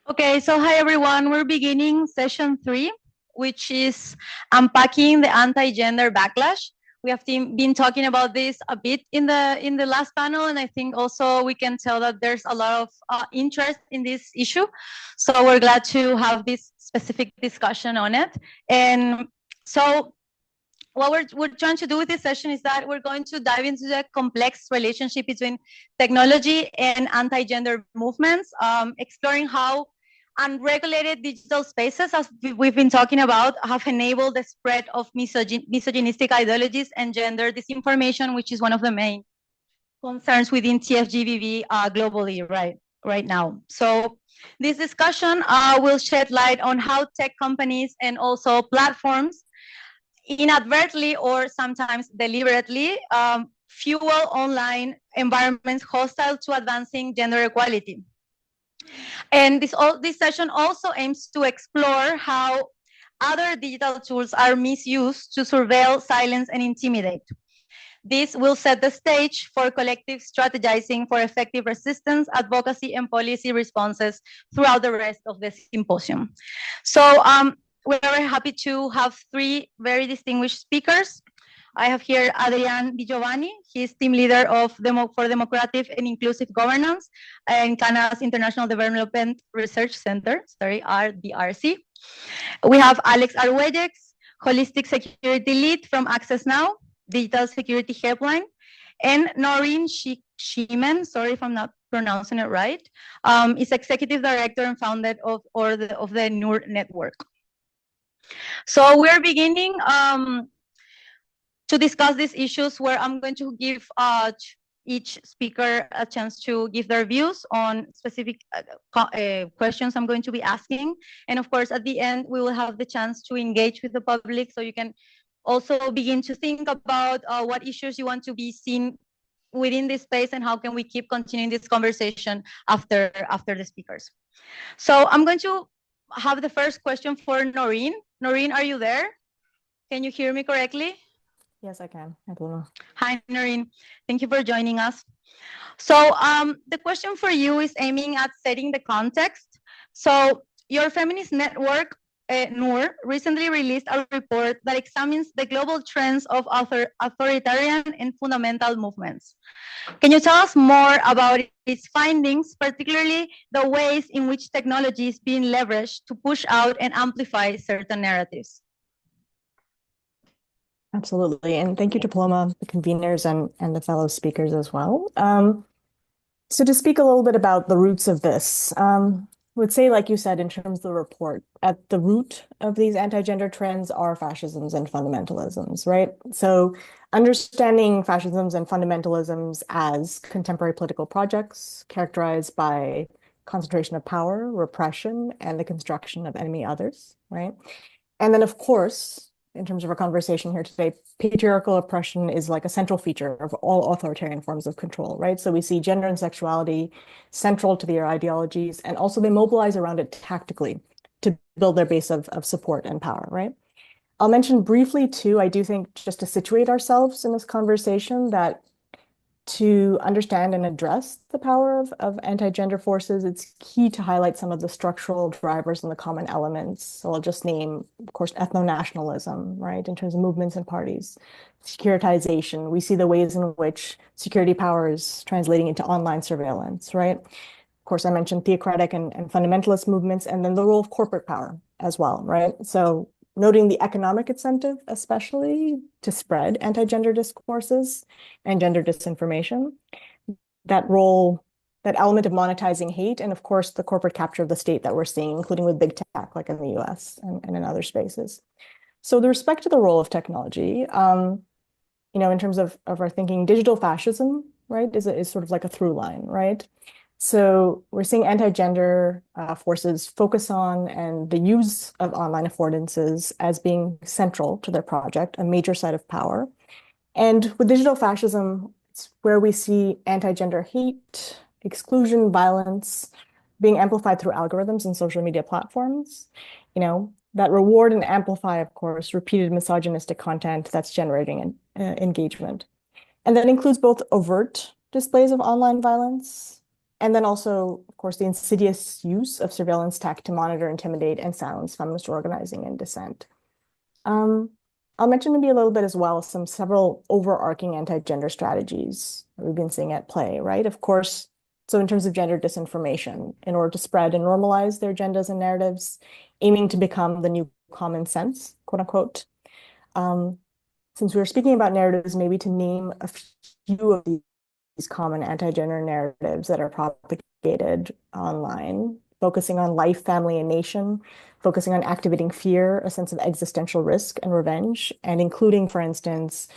Okay, so hi everyone. We're beginning session 3, which is unpacking the anti-gender backlash. We have been talking about this a bit in the last panel, and I think also we can tell that there's a lot of interest in this issue. So we're glad to have this specific discussion on it. And so what we're trying to do with this session is that we're going to dive into the complex relationship between technology and anti-gender movements, exploring how unregulated digital spaces, as we've been talking about, have enabled the spread of misogynistic ideologies and gender disinformation, which is one of the main concerns within TFGBV globally right now. So this discussion will shed light on how tech companies and also platforms inadvertently or sometimes deliberately fuel online environments hostile to advancing gender equality. And this session also aims to explore how other digital tools are misused to surveil, silence, and intimidate. This will set the stage for collective strategizing for effective resistance, advocacy, and policy responses throughout the rest of the symposium. So we're very happy to have 3 very distinguished speakers. I have here Adrian Giovanni. He's team leader for democratic and inclusive governance in Canada's International Development Research Center, IDRC. We have Alex Arguelles, holistic security lead from Access Now, digital security helpline, and Naureen Shameem, sorry if I'm not pronouncing it right, is executive director and founder of the Noor network. So we're beginning to discuss these issues, where I'm going to give each speaker a chance to give their views on specific questions I'm going to be asking. And of course, at the end, we will have the chance to engage with the public, so you can also begin to think about what issues you want to be seen within this space and how can we keep continuing this conversation after the speakers. So I'm going to have the first question for Naureen. Naureen, are you there? Can you hear me correctly? Yes, I can. I don't know. Hi, Naureen. Thank you for joining us. So the question for you is aiming at setting the context. So your feminist network, Noor, recently released a report that examines the global trends of authoritarian and fundamental movements. Can you tell us more about its findings, particularly the ways in which technology is being leveraged to push out and amplify certain narratives? Absolutely. And thank you to Paloma, the conveners, and the fellow speakers as well. So to speak a little bit about the roots of this, I would say, like you said, in terms of the report, at the root of these anti-gender trends are fascisms and fundamentalisms, right? So understanding fascisms and fundamentalisms as contemporary political projects characterized by concentration of power, repression, and the construction of enemy others, right? And then, of course, in terms of our conversation here today, patriarchal oppression is like a central feature of all authoritarian forms of control, right? So we see gender and sexuality central to their ideologies, and also they mobilize around it tactically to build their base of support and power, right? I'll mention briefly too, I do think, just to situate ourselves in this conversation, that to understand and address the power of anti-gender forces, it's key to highlight some of the structural drivers and the common elements. So I'll just name, of course, ethno-nationalism, right, in terms of movements and parties. Securitization, we see the ways in which security power is translating into online surveillance, right? Of course, I mentioned theocratic and fundamentalist movements, and then the role of corporate power as well, right? So noting the economic incentive, especially to spread anti-gender discourses and gender disinformation, that role, that element of monetizing hate, and of course, the corporate capture of the state that we're seeing, including with big tech, like in the US and in other spaces. So with respect to the role of technology, in terms of our thinking, digital fascism, right, is sort of like a through line, right? So we're seeing anti-gender forces focus on and the use of online affordances as being central to their project, a major site of power. And with digital fascism, it's where we see anti-gender hate, exclusion, violence being amplified through algorithms and social media platforms, that reward and amplify, of course, repeated misogynistic content that's generating engagement. And that includes both overt displays of online violence, And then also, of course, the insidious use of surveillance tech to monitor, intimidate, and silence feminist organizing and dissent. I'll mention maybe a little bit as well several overarching anti-gender strategies that we've been seeing at play, right? Of course, so in terms of gender disinformation, in order to spread and normalize their agendas and narratives, aiming to become the new common sense, quote unquote. Since we were speaking about narratives, maybe to name a few of these common anti-gender narratives that are propagated online, focusing on life, family, and nation, focusing on activating fear, a sense of existential risk and revenge, and including, for instance,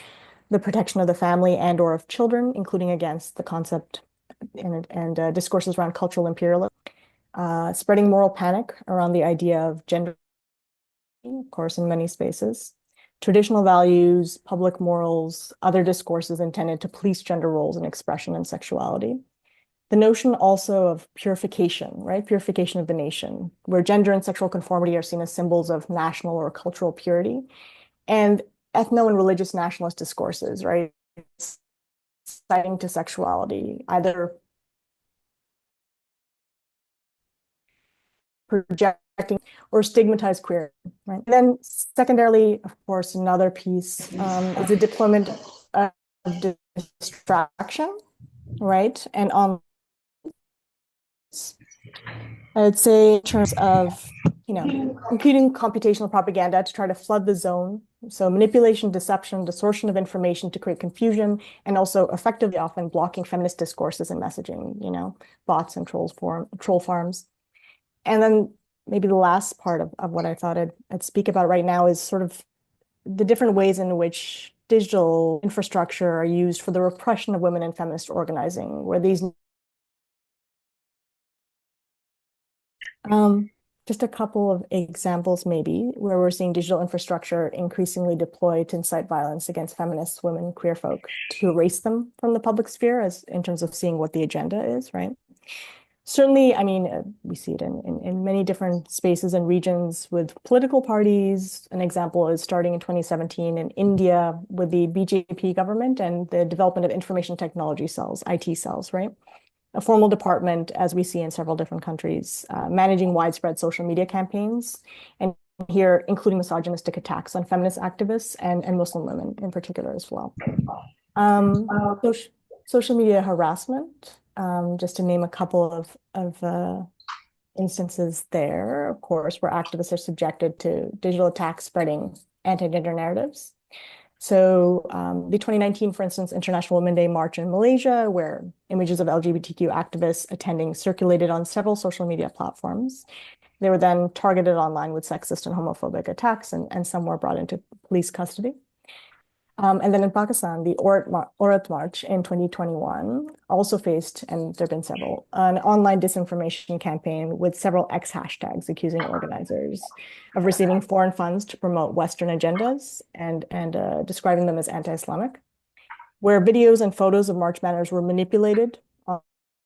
the protection of the family and or of children, including against the concept and discourses around cultural imperialism, spreading moral panic around the idea of gender, of course, in many spaces, traditional values, public morals, other discourses intended to police gender roles and expression and sexuality. The notion also of purification, right? Purification of the nation, where gender and sexual conformity are seen as symbols of national or cultural purity, and ethno and religious nationalist discourses, right? Citing to sexuality, either projecting or stigmatized queer, right? And then secondarily, of course, another piece is the deployment of distraction, right? And on, I'd say in terms of, including computational propaganda to try to flood the zone. So manipulation, deception, distortion of information to create confusion, and also effectively often blocking feminist discourses and messaging, bots and troll farms. And then maybe the last part of what I thought I'd speak about right now is sort of the different ways in which digital infrastructure are used for the repression of women in feminist organizing, where these just a couple of examples maybe where we're seeing digital infrastructure increasingly deployed to incite violence against feminists, women, queer folk, to erase them from the public sphere as in terms of seeing what the agenda is, right? Certainly, I mean, we see it in many different spaces and regions with political parties. An example is starting in 2017 in India with the BJP government and the development of information technology cells, IT cells, right? A formal department, as we see in several different countries, managing widespread social media campaigns, and here including misogynistic attacks on feminist activists and Muslim women in particular as well. Social media harassment, just to name a couple of instances there, of course, where activists are subjected to digital attacks spreading anti-gender narratives. So the 2019, for instance, International Women's Day march in Malaysia, where images of LGBTQ activists attending circulated on several social media platforms. They were then targeted online with sexist and homophobic attacks, and some were brought into police custody. And then in Pakistan, the Aurat March in 2021 also faced, and there have been several, an online disinformation campaign with several X hashtags accusing organizers of receiving foreign funds to promote Western agendas and describing them as anti-Islamic, where videos and photos of march banners were manipulated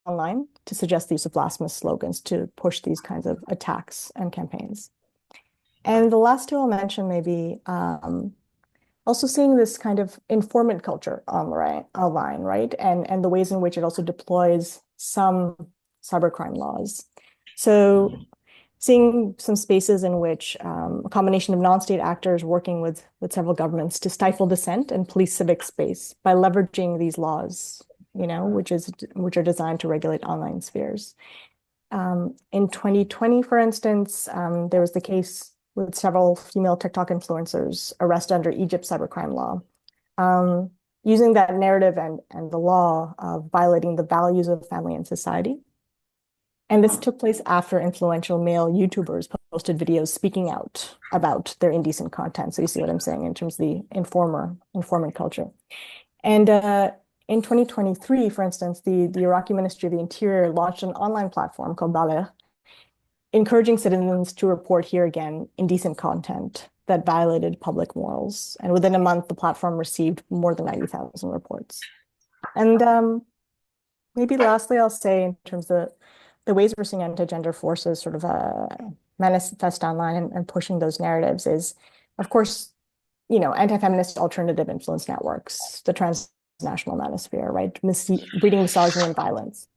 online to suggest the use of blasphemous slogans to push these kinds of attacks and campaigns. And the last two I'll mention maybe also seeing this kind of informant culture online, right? And the ways in which it also deploys some cybercrime laws. So seeing some spaces in which a combination of non-state actors working with several governments to stifle dissent and police civic space by leveraging these laws, which are designed to regulate online spheres. In 2020, for instance, there was the case with several female TikTok influencers arrested under Egypt's cybercrime law, using that narrative and the law of violating the values of family and society. And this took place after influential male YouTubers posted videos speaking out about their indecent content. So you see what I'm saying in terms of the informant culture. And in 2023, for instance, the Iraqi Ministry of the Interior launched an online platform called Balagh, encouraging citizens to report, here again, indecent content that violated public morals. And within a month, the platform received more than 90,000 reports. And maybe lastly, I'll say in terms of the ways we're seeing anti-gender forces sort of manifest online and pushing those narratives is, of course, anti-feminist alternative influence networks, the transnational manosphere, right? Breeding misogyny and violence.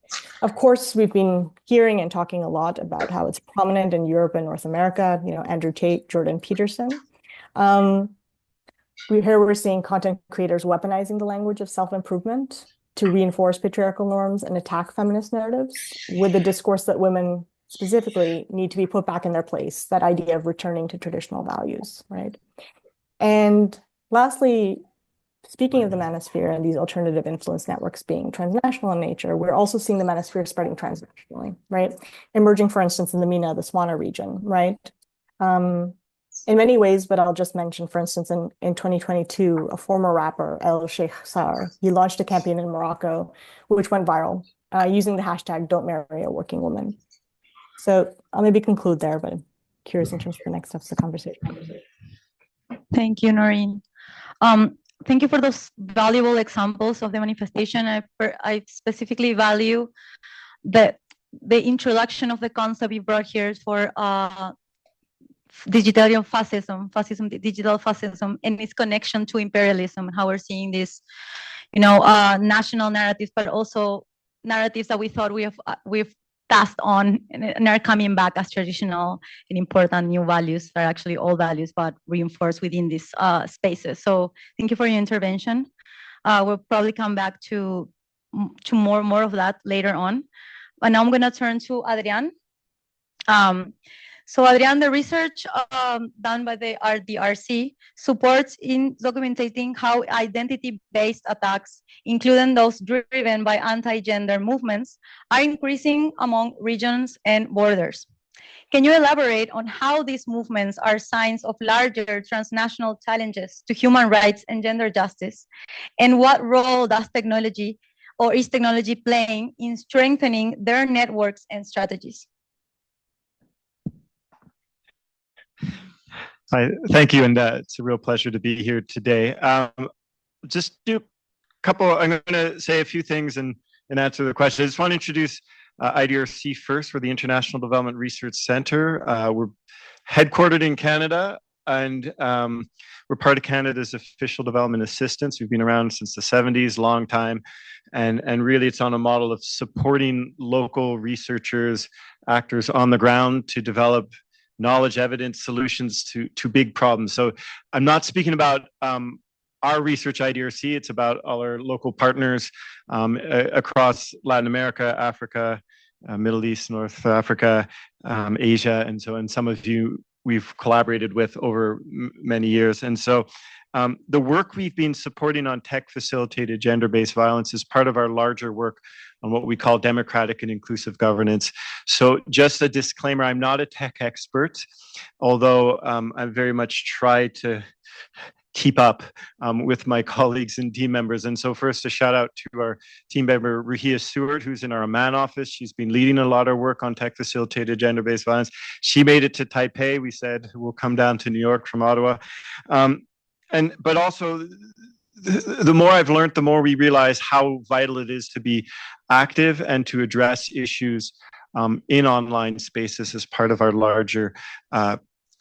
Of course, we've been hearing and talking a lot about how it's prominent in Europe and North America, Andrew Tate, Jordan Peterson. We're seeing content creators weaponizing the language of self-improvement to reinforce patriarchal norms and attack feminist narratives with the discourse that women specifically need to be put back in their place, that idea of returning to traditional values, right? And lastly, speaking of the manosphere and these alternative influence networks being transnational in nature, we're also seeing the manosphere spreading transnationally, right? Emerging, for instance, in the MENA, the SWANA region, right? In many ways, but I'll just mention, for instance, in 2022, a former rapper, El Sheikh Sar, he launched a campaign in Morocco, which went viral, using the hashtag Don't Marry a Working Woman. So I'll maybe conclude there, but I'm curious in terms of the next steps of the conversation. Thank you, Naureen. Thank you for those valuable examples of the manifestation. I specifically value the introduction of the concept you brought here for digital fascism, digital fascism, and its connection to imperialism, and how we're seeing this, national narratives, but also narratives that we thought we've passed on and are coming back as traditional and important new values that are actually all values, but reinforced within these spaces. So thank you for your intervention. We'll probably come back to more of that later on. And now I'm going to turn to Adrian. So Adrian, the research done by the IDRC supports in documenting how identity-based attacks, including those driven by anti-gender movements, are increasing among regions and borders. Can you elaborate on how these movements are signs of larger transnational challenges to human rights and gender justice? And what role does technology or is technology playing in strengthening their networks and strategies? Hi, thank you, and it's a real pleasure to be here today. Just do a couple. I'm going to say a few things and answer the question. I just want to introduce IDRC first. We're the International Development Research Center. We're headquartered in Canada, and we're part of Canada's official development assistance. We've been around since the 70s, long time, and really it's on a model of supporting local researchers, actors on the ground to develop knowledge, evidence, solutions to big problems. So I'm not speaking about our research IDRC, it's about all our local partners across Latin America, Africa, Middle East, North Africa, Asia, and so on. Some of you we've collaborated with over many years. And so the work we've been supporting on tech-facilitated gender-based violence is part of our larger work on what we call democratic and inclusive governance. So just a disclaimer, I'm not a tech expert, although I very much try to keep up with my colleagues and team members. And so first, a shout out to our team member, Rahia Seward, who's in our Amman office. She's been leading a lot of work on tech-facilitated gender-based violence. She made it to Taipei. We said, we'll come down to New York from Ottawa. But also, the more I've learned, the more we realize how vital it is to be active and to address issues in online spaces as part of our larger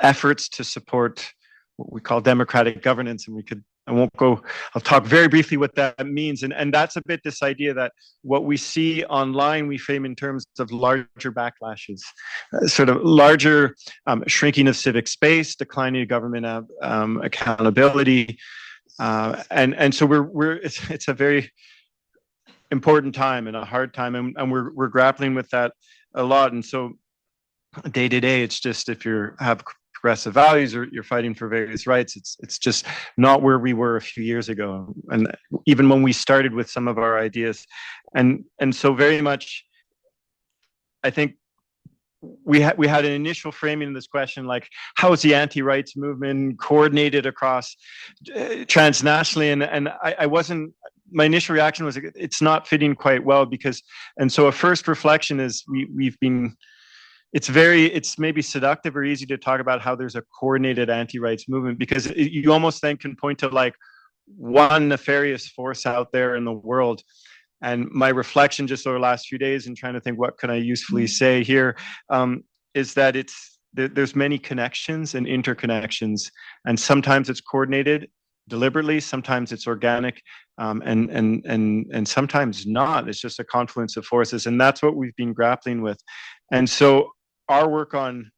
efforts to support what we call democratic governance. And I'll talk very briefly what that means. And that's a bit this idea that what we see online, we frame in terms of larger backlashes, sort of larger shrinking of civic space, declining of government accountability. And so it's a very important time and a hard time, and we're grappling with that a lot. And so day to day, it's just if you have progressive values or you're fighting for various rights, it's just not where we were a few years ago, and even when we started with some of our ideas. And so very much, I think we had an initial framing of this question, like how is the anti-rights movement coordinated across transnationally, and I wasn't. My initial reaction was it's not fitting quite well because, and so a first reflection is we've been. It's maybe seductive or easy to talk about how there's a coordinated anti-rights movement because you almost then can point to like one nefarious force out there in the world. And my reflection just over the last few days and trying to think what can I usefully say here is that there's many connections and interconnections, and sometimes it's coordinated deliberately, sometimes it's organic, and sometimes not. It's just a confluence of forces, and that's what we've been grappling with. And so our work on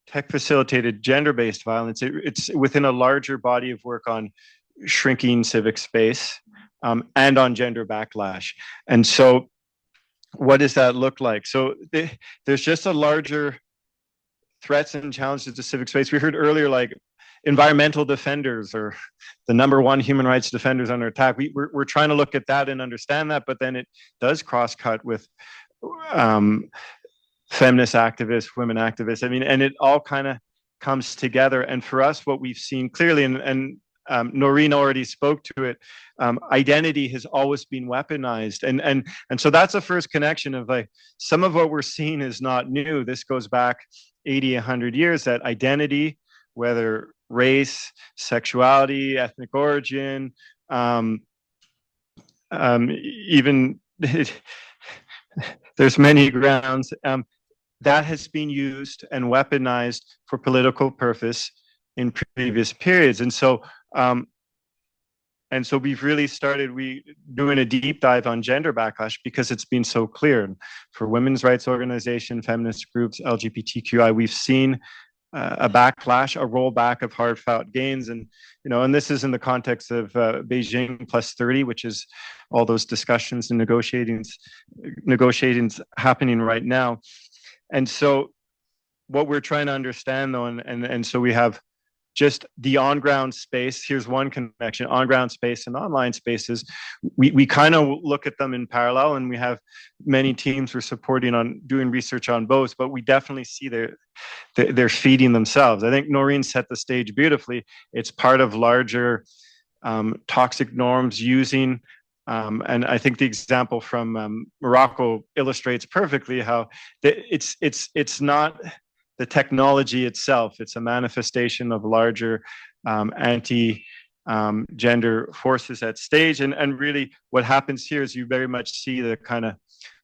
tech-facilitated gender-based violence, it's within a larger body of work on shrinking civic space, and on gender backlash. And so what does that look like? So there's just a larger threats and challenges to civic space. We heard earlier, like environmental defenders or the #1 human rights defenders under attack. We're trying to look at that and understand that, but then it does cross-cut with feminist activists, women activists. I mean, and it all kind of comes together. And for us, what we've seen clearly, and Naureen already spoke to it, identity has always been weaponized. And so that's the first connection of like, some of what we're seeing is not new. This goes back 80, 100 years, that identity, whether race, sexuality, ethnic origin, even there's many grounds, that has been used and weaponized for political purpose in previous periods. And so we've really started doing a deep dive on gender backlash because it's been so clear. For women's rights organizations, feminist groups, LGBTQI, we've seen a backlash, a rollback of hard-fought gains. And, and this is in the context of Beijing +30, which is all those discussions and negotiations happening right now. And so what we're trying to understand, though, and so we have just the on-ground space. Here's one connection: on-ground space and online spaces. We kind of look at them in parallel, and we have many teams we're supporting on doing research on both, but we definitely see they're feeding themselves. I think Naureen set the stage beautifully. It's part of larger toxic norms using, and I think the example from Morocco illustrates perfectly how it's not the technology itself. It's a manifestation of larger anti-gender forces at stage. And really what happens here is you very much see the kind of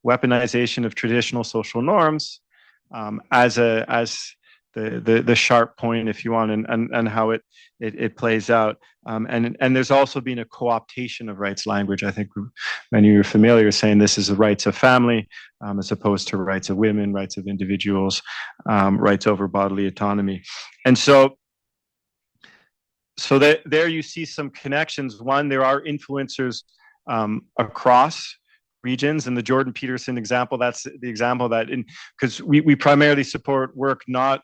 weaponization of traditional social norms as the sharp point, if you want, and how it plays out. And there's also been a co-optation of rights language. I think many of you are familiar saying this is the rights of family, as opposed to rights of women, rights of individuals, rights over bodily autonomy. And so there you see some connections. One, there are influencers across regions, and the Jordan Peterson example, that's the example that, because we primarily support work, not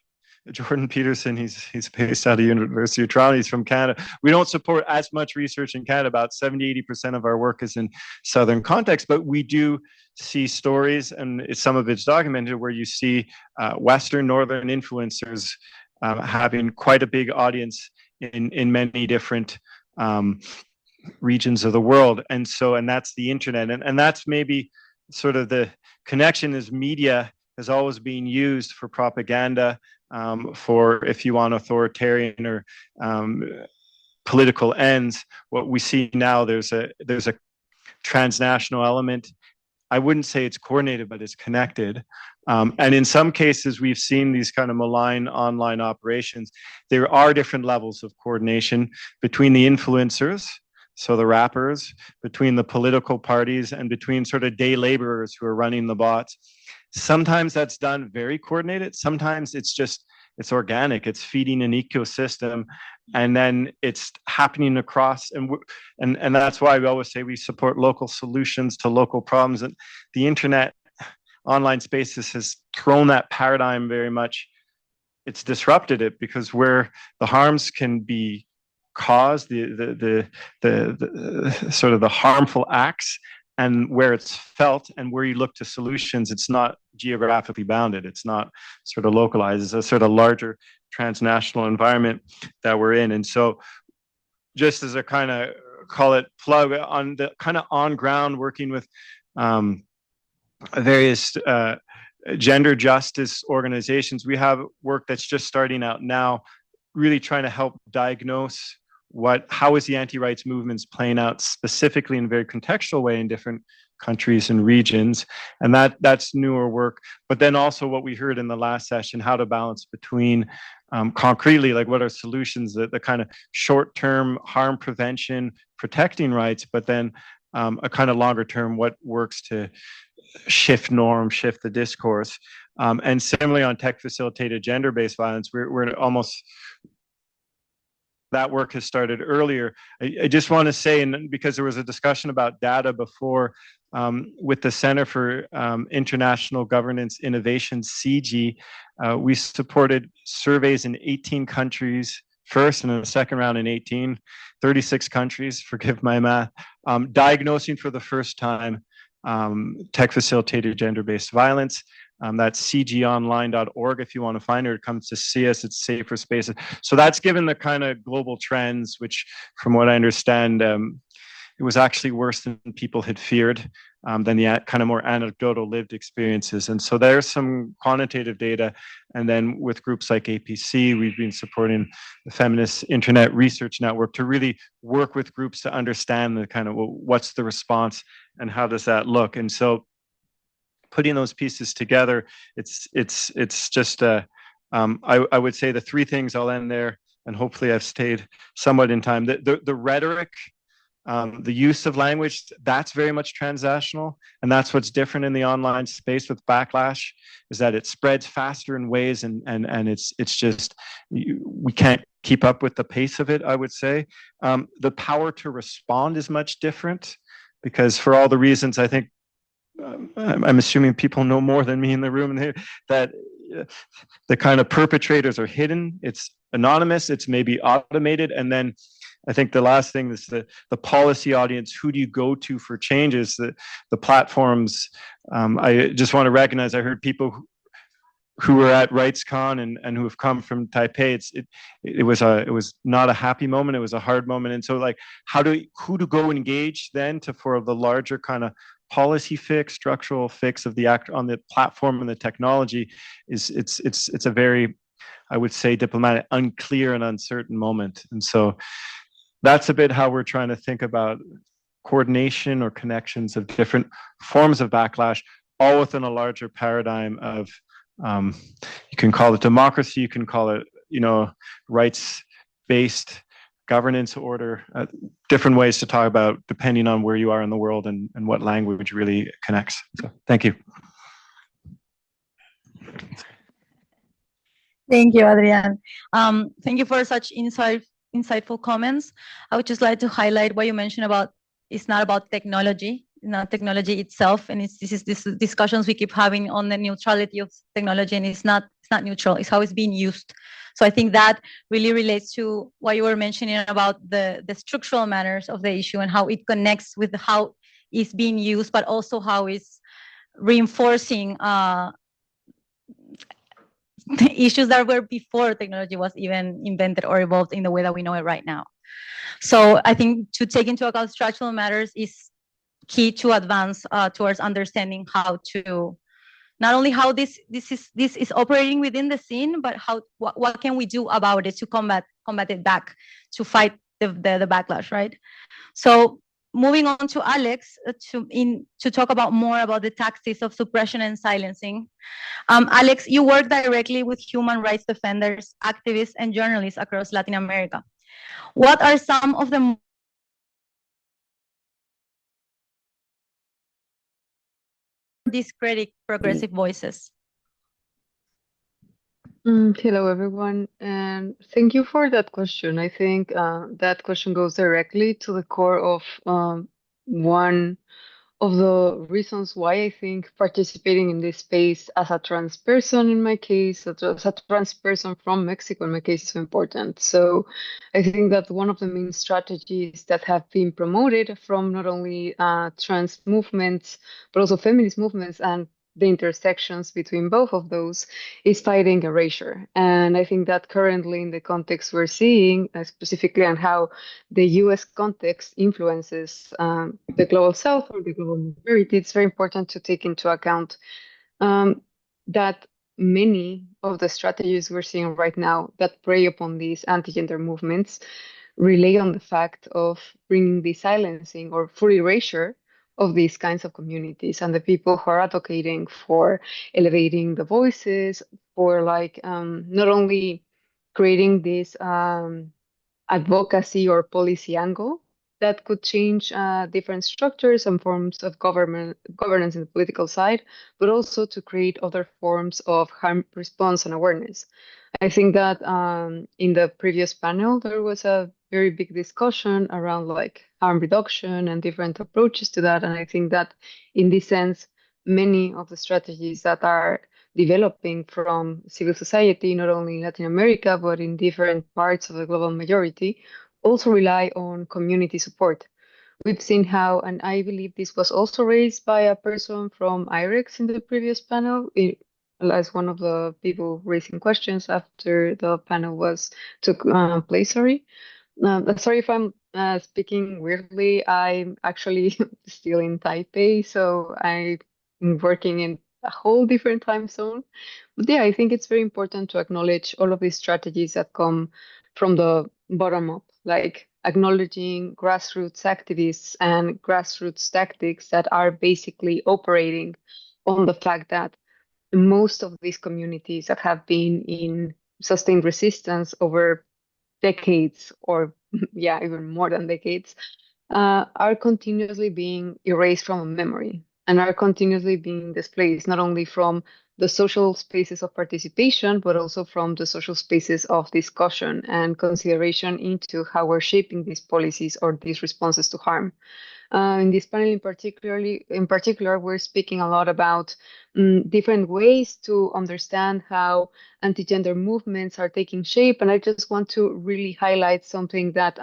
Jordan Peterson, he's based out of University of Toronto, he's from Canada. We don't support as much research in Canada. About 70-80% of our work is in Southern context, but we do see stories, and some of it's documented, where you see Western, Northern influencers having quite a big audience in many different regions of the world. And that's the internet. And that's maybe sort of the connection, is media has always been used for propaganda, for, if you want, authoritarian or political ends. What we see now, there's a transnational element. I wouldn't say it's coordinated, but it's connected. And in some cases, we've seen these kind of malign online operations. There are different levels of coordination between the influencers, so the rappers, between the political parties, and between sort of day laborers who are running the bots. Sometimes that's done very coordinated. Sometimes it's organic. It's feeding an ecosystem, and then it's happening across. And that's why we always say we support local solutions to local problems. And the internet, online spaces, has thrown that paradigm very much. It's disrupted it, because where the harms can be caused, the sort of the harmful acts, and where it's felt, and where you look to solutions, it's not geographically bounded. It's not sort of localized. It's a sort of larger transnational environment that we're in. And so, just as a kind of, call it plug, on the kind of on ground working with various gender justice organizations, we have work that's just starting out now, really trying to help diagnose how is the anti-rights movements playing out specifically in a very contextual way in different countries and regions. And that's newer work. But then also what we heard in the last session, how to balance between concretely, like what are solutions, the kind of short-term harm prevention, protecting rights, but then a kind of longer term, what works to shift norms, shift the discourse. And similarly on tech-facilitated gender-based violence, we're almost, that work has started earlier. I just want to say, and because there was a discussion about data before, with the Center for International Governance Innovation, CG, we supported surveys in 18 countries first, and in the second round in 36 countries, forgive my math, diagnosing for the first time tech-facilitated gender-based violence. That's cgonline.org if you want to find her. Come to see us. It's safer spaces. So that's given the kind of global trends, which from what I understand, it was actually worse than people had feared, than the kind of more anecdotal lived experiences. And so there's some quantitative data. And then with groups like APC, we've been supporting the Feminist Internet Research Network to really work with groups to understand the kind of what's the response and how does that look. And so putting those pieces together, it's just I would say the three things, I'll end there, and hopefully I've stayed somewhat in time. The rhetoric, the use of language, that's very much transnational, and that's what's different in the online space with backlash, is that it spreads faster in ways, and it's just we can't keep up with the pace of it, I would say. The power to respond is much different, because for all the reasons I think, I'm assuming people know more than me in the room, that the kind of perpetrators are hidden, it's anonymous, it's maybe automated. And then I think the last thing is the policy audience. Who do you go to for changes? The platforms. I just want to recognize, I heard people who were at RightsCon and who have come from Taipei. It was not a happy moment. It was a hard moment. And so, like, who to go engage then for the larger kind of policy fix, structural fix of the act on the platform and the technology it's a very, I would say, diplomatic, unclear and uncertain moment. And so that's a bit how we're trying to think about coordination or connections of different forms of backlash, all within a larger paradigm of, you can call it democracy, you can call it, rights-based governance order, different ways to talk about depending on where you are in the world and what language really connects. So thank you. Thank you, Adrian. Thank you for such insightful comments. I would just like to highlight what you mentioned about it's not about technology, not technology itself, and this discussions we keep having on the neutrality of technology, and it's not neutral, it's how it's being used. So I think that really relates to what you were mentioning about the structural manners of the issue and how it connects with how it's being used, but also how it's reinforcing the issues that were before technology was even invented or evolved in the way that we know it right now. So I think to take into account structural matters is key to advance towards understanding how to, not only how this is operating within the scene, but what can we do about it to combat it back, to fight the backlash, right? So moving on to Alex to talk about more about the tactics of suppression and silencing. Alex, you work directly with human rights defenders, activists, and journalists across Latin America. What are some of the discredit progressive voices? Hello, everyone, and thank you for that question. I think that question goes directly to the core of one of the reasons why I think participating in this space as a trans person, in my case, as a trans person from Mexico, in my case, is so important. So I think that one of the main strategies that have been promoted from not only trans movements, but also feminist movements and the intersections between both of those is fighting erasure. And I think that currently in the context we're seeing, specifically on how the US context influences the global south or the global majority, it's very important to take into account that many of the strategies we're seeing right now that prey upon these anti-gender movements rely on the fact of bringing the silencing or full erasure of these kinds of communities and the people who are advocating for elevating the voices, for like not only creating this advocacy or policy angle that could change different structures and forms of governance in the political side, but also to create other forms of harm response and awareness. I think that in the previous panel, there was a very big discussion around like harm reduction and different approaches to that. And I think that in this sense, many of the strategies that are developing from civil society, not only in Latin America, but in different parts of the global majority, also rely on community support. We've seen how, and I believe this was also raised by a person from IREX in the previous panel, as one of the people raising questions after the panel took place. Sorry if I'm speaking weirdly. I'm actually still in Taipei, so I'm working in a whole different time zone. But yeah, I think it's very important to acknowledge all of these strategies that come from the bottom up, like acknowledging grassroots activists and grassroots tactics that are basically operating on the fact that most of these communities that have been in sustained resistance over decades or yeah, even more than decades, are continuously being erased from memory and are continuously being displaced, not only from the social spaces of participation, but also from the social spaces of discussion and consideration into how we're shaping these policies or these responses to harm. In this panel, in particular, we're speaking a lot about different ways to understand how anti-gender movements are taking shape. And I just want to really highlight something that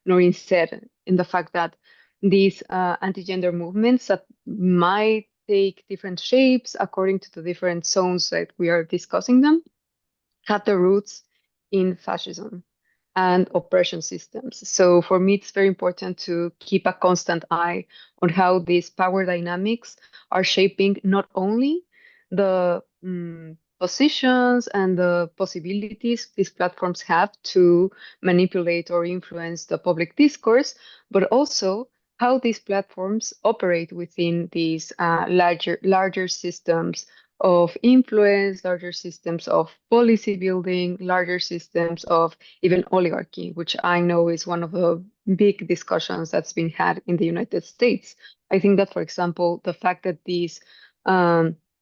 Naureen said in the fact that these anti-gender movements that might take different shapes according to the different zones that we are discussing them have their roots in fascism and oppression systems. So for me, it's very important to keep a constant eye on how these power dynamics are shaping not only the positions and the possibilities these platforms have to manipulate or influence the public discourse, but also how these platforms operate within these larger systems of influence, larger systems of policy building, larger systems of even oligarchy, which I know is one of the big discussions that's been had in the United States. I think that, for example, the fact that these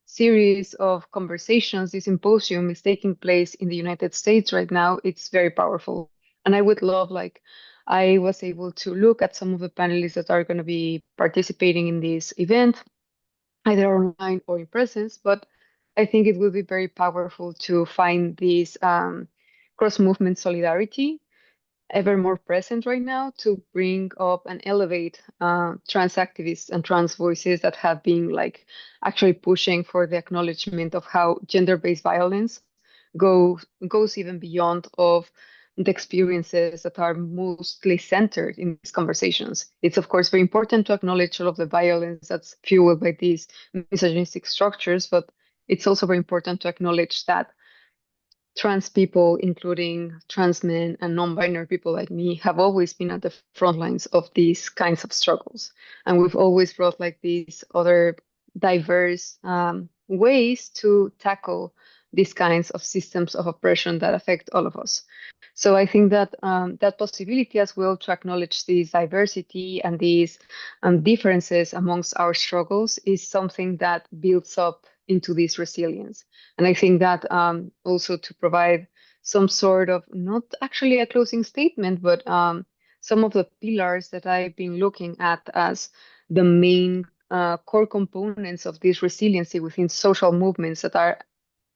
series of conversations, this symposium is taking place in the United States right now, it's very powerful. And I would love, like, I was able to look at some of the panelists that are going to be participating in this event, either online or in presence, but I think it will be very powerful to find this cross-movement solidarity ever more present right now to bring up and elevate trans activists and trans voices that have been like actually pushing for the acknowledgement of how gender-based violence goes even beyond of the experiences that are mostly centered in these conversations. It's of course very important to acknowledge all of the violence that's fueled by these misogynistic structures, but it's also very important to acknowledge that trans people, including trans men and non-binary people like me, have always been at the front lines of these kinds of struggles. And we've always brought like these other diverse ways to tackle these kinds of systems of oppression that affect all of us. So I think that that possibility as well to acknowledge this diversity and these differences amongst our struggles is something that builds up into this resilience. And I think that also to provide some sort of, not actually a closing statement, but some of the pillars that I've been looking at as the main core components of this resiliency within social movements that are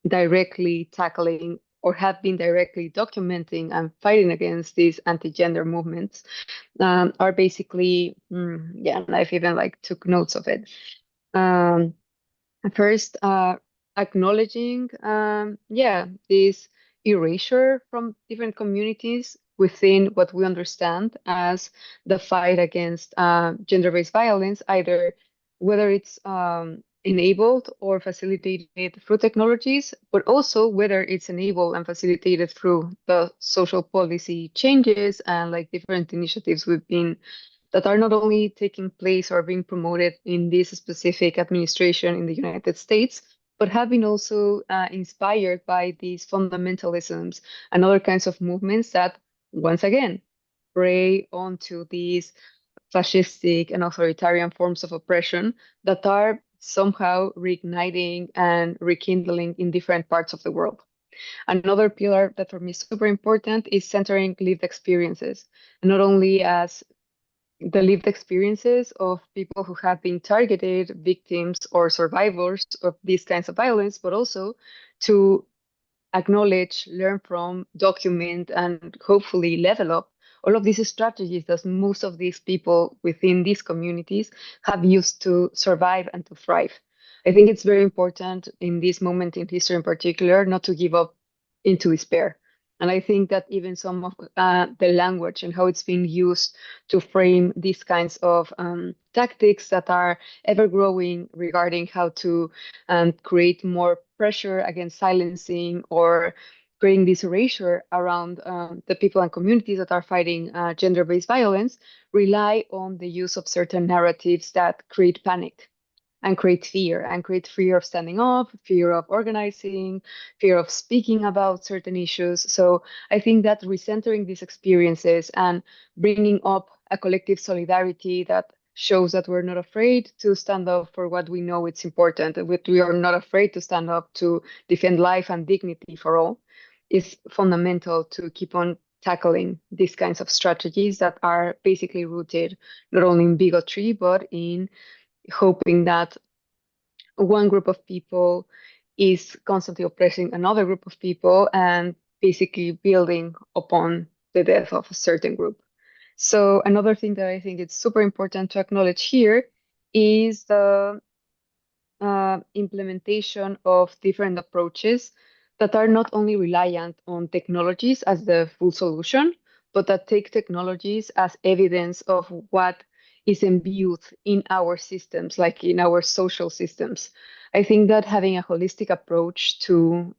directly tackling or have been directly documenting and fighting against these anti-gender movements are basically, yeah, and I've even like took notes of it. First, acknowledging, yeah, this erasure from different communities within what we understand as the fight against gender-based violence, either whether it's enabled or facilitated through technologies, but also whether it's enabled and facilitated through the social policy changes and like different initiatives we've been that are not only taking place or being promoted in this specific administration in the United States, but have been also inspired by these fundamentalisms and other kinds of movements that, once again, prey onto these fascistic and authoritarian forms of oppression that are somehow reigniting and rekindling in different parts of the world. Another pillar that for me is super important is centering lived experiences, and not only as the lived experiences of people who have been targeted, victims, or survivors of these kinds of violence, but also to acknowledge, learn from, document, and hopefully level up all of these strategies that most of these people within these communities have used to survive and to thrive. I think it's very important in this moment in history in particular not to give up into despair. And I think that even some of the language and how it's being used to frame these kinds of tactics that are ever growing regarding how to create more pressure against silencing or creating this erasure around the people and communities that are fighting gender-based violence rely on the use of certain narratives that create panic and create fear of standing up, fear of organizing, fear of speaking about certain issues. So I think that recentering these experiences and bringing up a collective solidarity that shows that we're not afraid to stand up for what we know it's important, that we are not afraid to stand up to defend life and dignity for all, is fundamental to keep on tackling these kinds of strategies that are basically rooted not only in bigotry, but in hoping that one group of people is constantly oppressing another group of people and basically building upon the death of a certain group. So another thing that I think it's super important to acknowledge here is the implementation of different approaches that are not only reliant on technologies as the full solution, but that take technologies as evidence of what is imbued in our systems, like in our social systems. I think that having a holistic approach to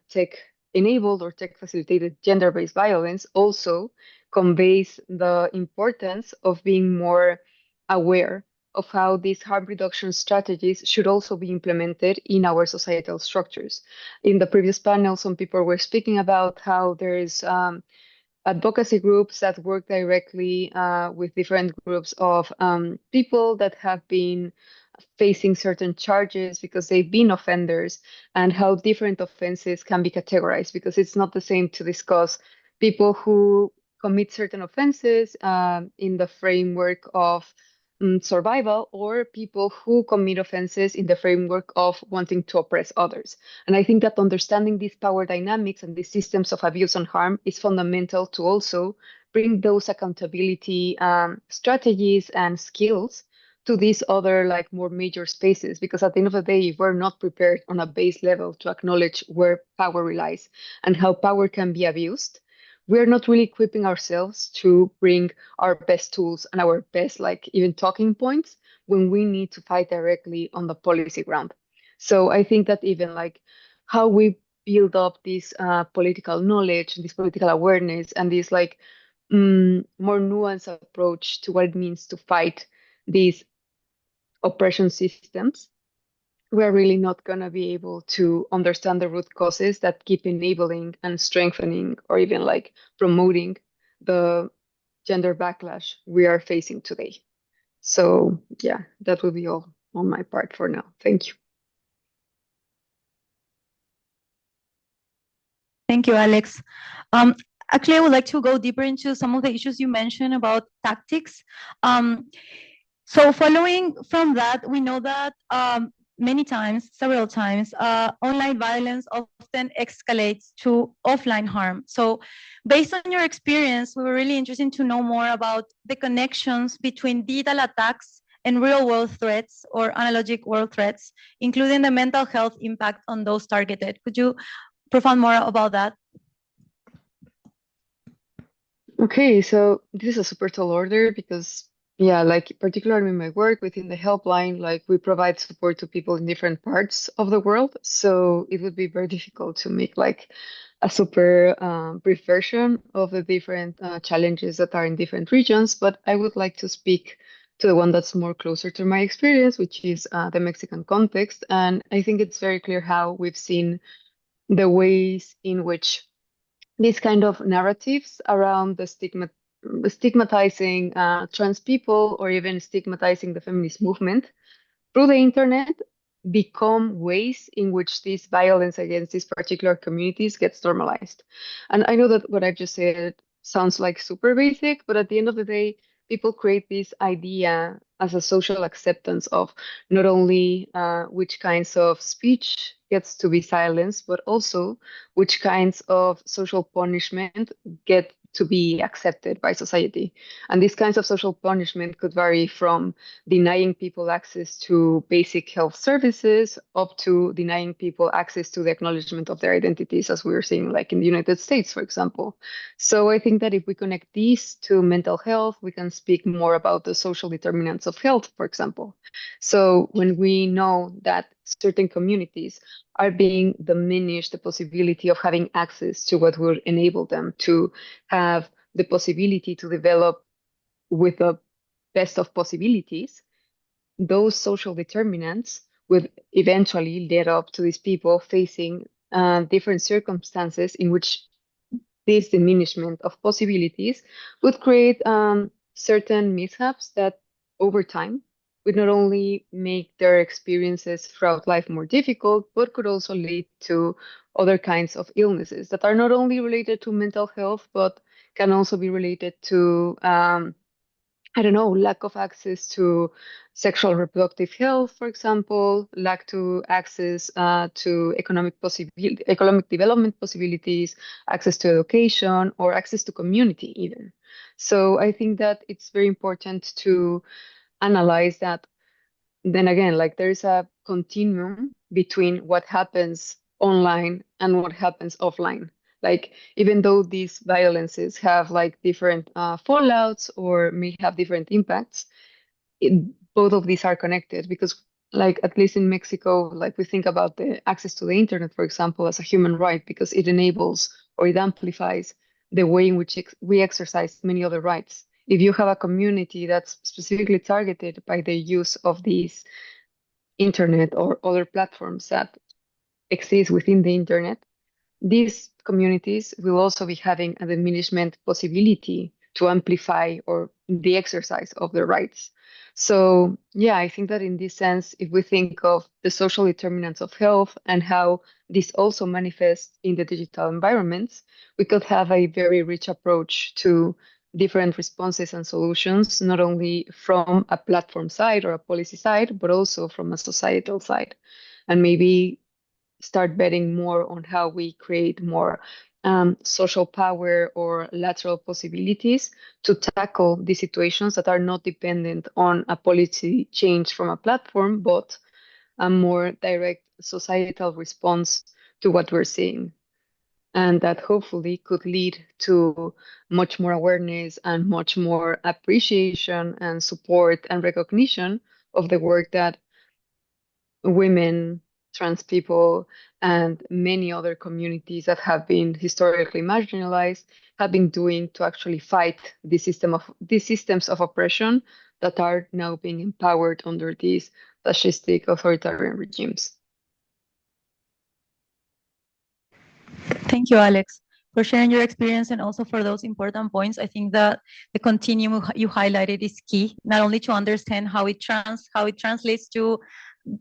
tech enabled or tech facilitated gender based violence also conveys the importance of being more aware of how these harm reduction strategies should also be implemented in our societal structures. In the previous panel, some people were speaking about how there is advocacy groups that work directly with different groups of people that have been facing certain charges because they've been offenders, and how different offenses can be categorized, because it's not the same to discuss people who commit certain offenses in the framework of survival, or people who commit offenses in the framework of wanting to oppress others. And I think that understanding these power dynamics and these systems of abuse and harm is fundamental to also bring those accountability strategies and skills to these other like more major spaces, because at the end of the day, if we're not prepared on a base level to acknowledge where power relies and how power can be abused, we're not really equipping ourselves to bring our best tools and our best like even talking points when we need to fight directly on the policy ground. So I think that even like how we build up this political knowledge, this political awareness, and this like more nuanced approach to what it means to fight these oppression systems, we're really not going to be able to understand the root causes that keep enabling and strengthening or even like promoting the gender backlash we are facing today. So yeah, that will be all on my part for now. Thank you. Thank you, Alex. Actually, I would like to go deeper into some of the issues you mentioned about tactics. So following from that, we know that many times, several times, online violence often escalates to offline harm. So based on your experience, we were really interested to know more about the connections between digital attacks and real world threats or analogic world threats, including the mental health impact on those targeted. Could you profound more about that? Okay, so this is a super tall order because Yeah, like particularly in my work within the helpline, like we provide support to people in different parts of the world. So it would be very difficult to make like a super brief version of the different challenges that are in different regions. But I would like to speak to the one that's more closer to my experience, which is the Mexican context. And I think it's very clear how we've seen the ways in which these kind of narratives around the stigmatizing trans people or even stigmatizing the feminist movement through the internet become ways in which this violence against these particular communities gets normalized. And I know that what I've just said sounds like super basic, but at the end of the day, people create this idea as a social acceptance of not only which kinds of speech gets to be silenced, but also which kinds of social punishment get to be accepted by society. And these kinds of social punishment could vary from denying people access to basic health services up to denying people access to the acknowledgement of their identities, as we were seeing, like in the United States, for example. So I think that if we connect these to mental health, we can speak more about the social determinants of health, for example. So when we know that certain communities are being diminished the possibility of having access to what will enable them to have the possibility to develop with the best of possibilities, those social determinants would eventually lead up to these people facing different circumstances in which this diminishment of possibilities would create certain mishaps that over time would not only make their experiences throughout life more difficult, but could also lead to other kinds of illnesses that are not only related to mental health, but can also be related to I don't know, lack of access to sexual reproductive health, for example, lack to access to economic development possibilities, access to education, or access to community even. So I think that it's very important to analyze that. Then again, like there's a continuum between what happens online and what happens offline. Like even though these violences have like different fallouts or may have different impacts, it, both of these are connected because like at least in Mexico, like we think about the access to the internet, for example, as a human right because it enables or it amplifies the way in which we exercise many other rights. If you have a community that's specifically targeted by the use of these internet or other platforms that exist within the internet, these communities will also be having a diminishment possibility to amplify or the exercise of their rights. So, yeah, I think that in this sense, if we think of the social determinants of health and how this also manifests in the digital environments, we could have a very rich approach to different responses and solutions, not only from a platform side or a policy side, but also from a societal side. And maybe start betting more on how we create more social power or lateral possibilities to tackle these situations that are not dependent on a policy change from a platform, but a more direct societal response to what we're seeing. And that hopefully could lead to much more awareness and much more appreciation and support and recognition of the work that women, trans people, and many other communities that have been historically marginalized have been doing to actually fight these systems of oppression that are now being empowered under these fascistic authoritarian regimes. Thank you, Alex, for sharing your experience and also for those important points. I think that the continuum you highlighted is key, not only to understand how it translates to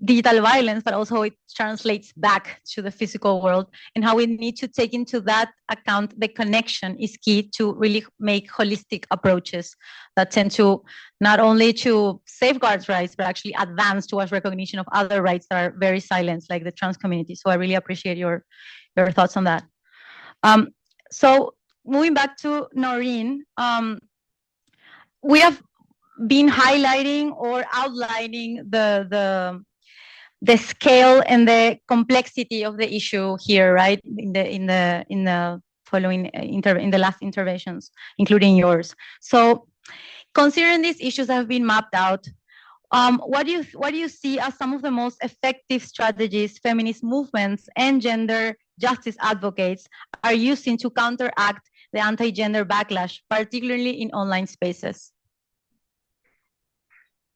digital violence, but also it translates back to the physical world, and how we need to take into that account the connection is key to really make holistic approaches that tend to not only to safeguard rights, but actually advance towards recognition of other rights that are very silenced, like the trans community. So I really appreciate your thoughts on that. So moving back to Naureen, we have been highlighting or outlining the scale and the complexity of the issue here, right? In the following in the last interventions, including yours. So, Considering these issues have been mapped out, what do you see as some of the most effective strategies feminist movements and gender justice advocates are using to counteract the anti-gender backlash, particularly in online spaces?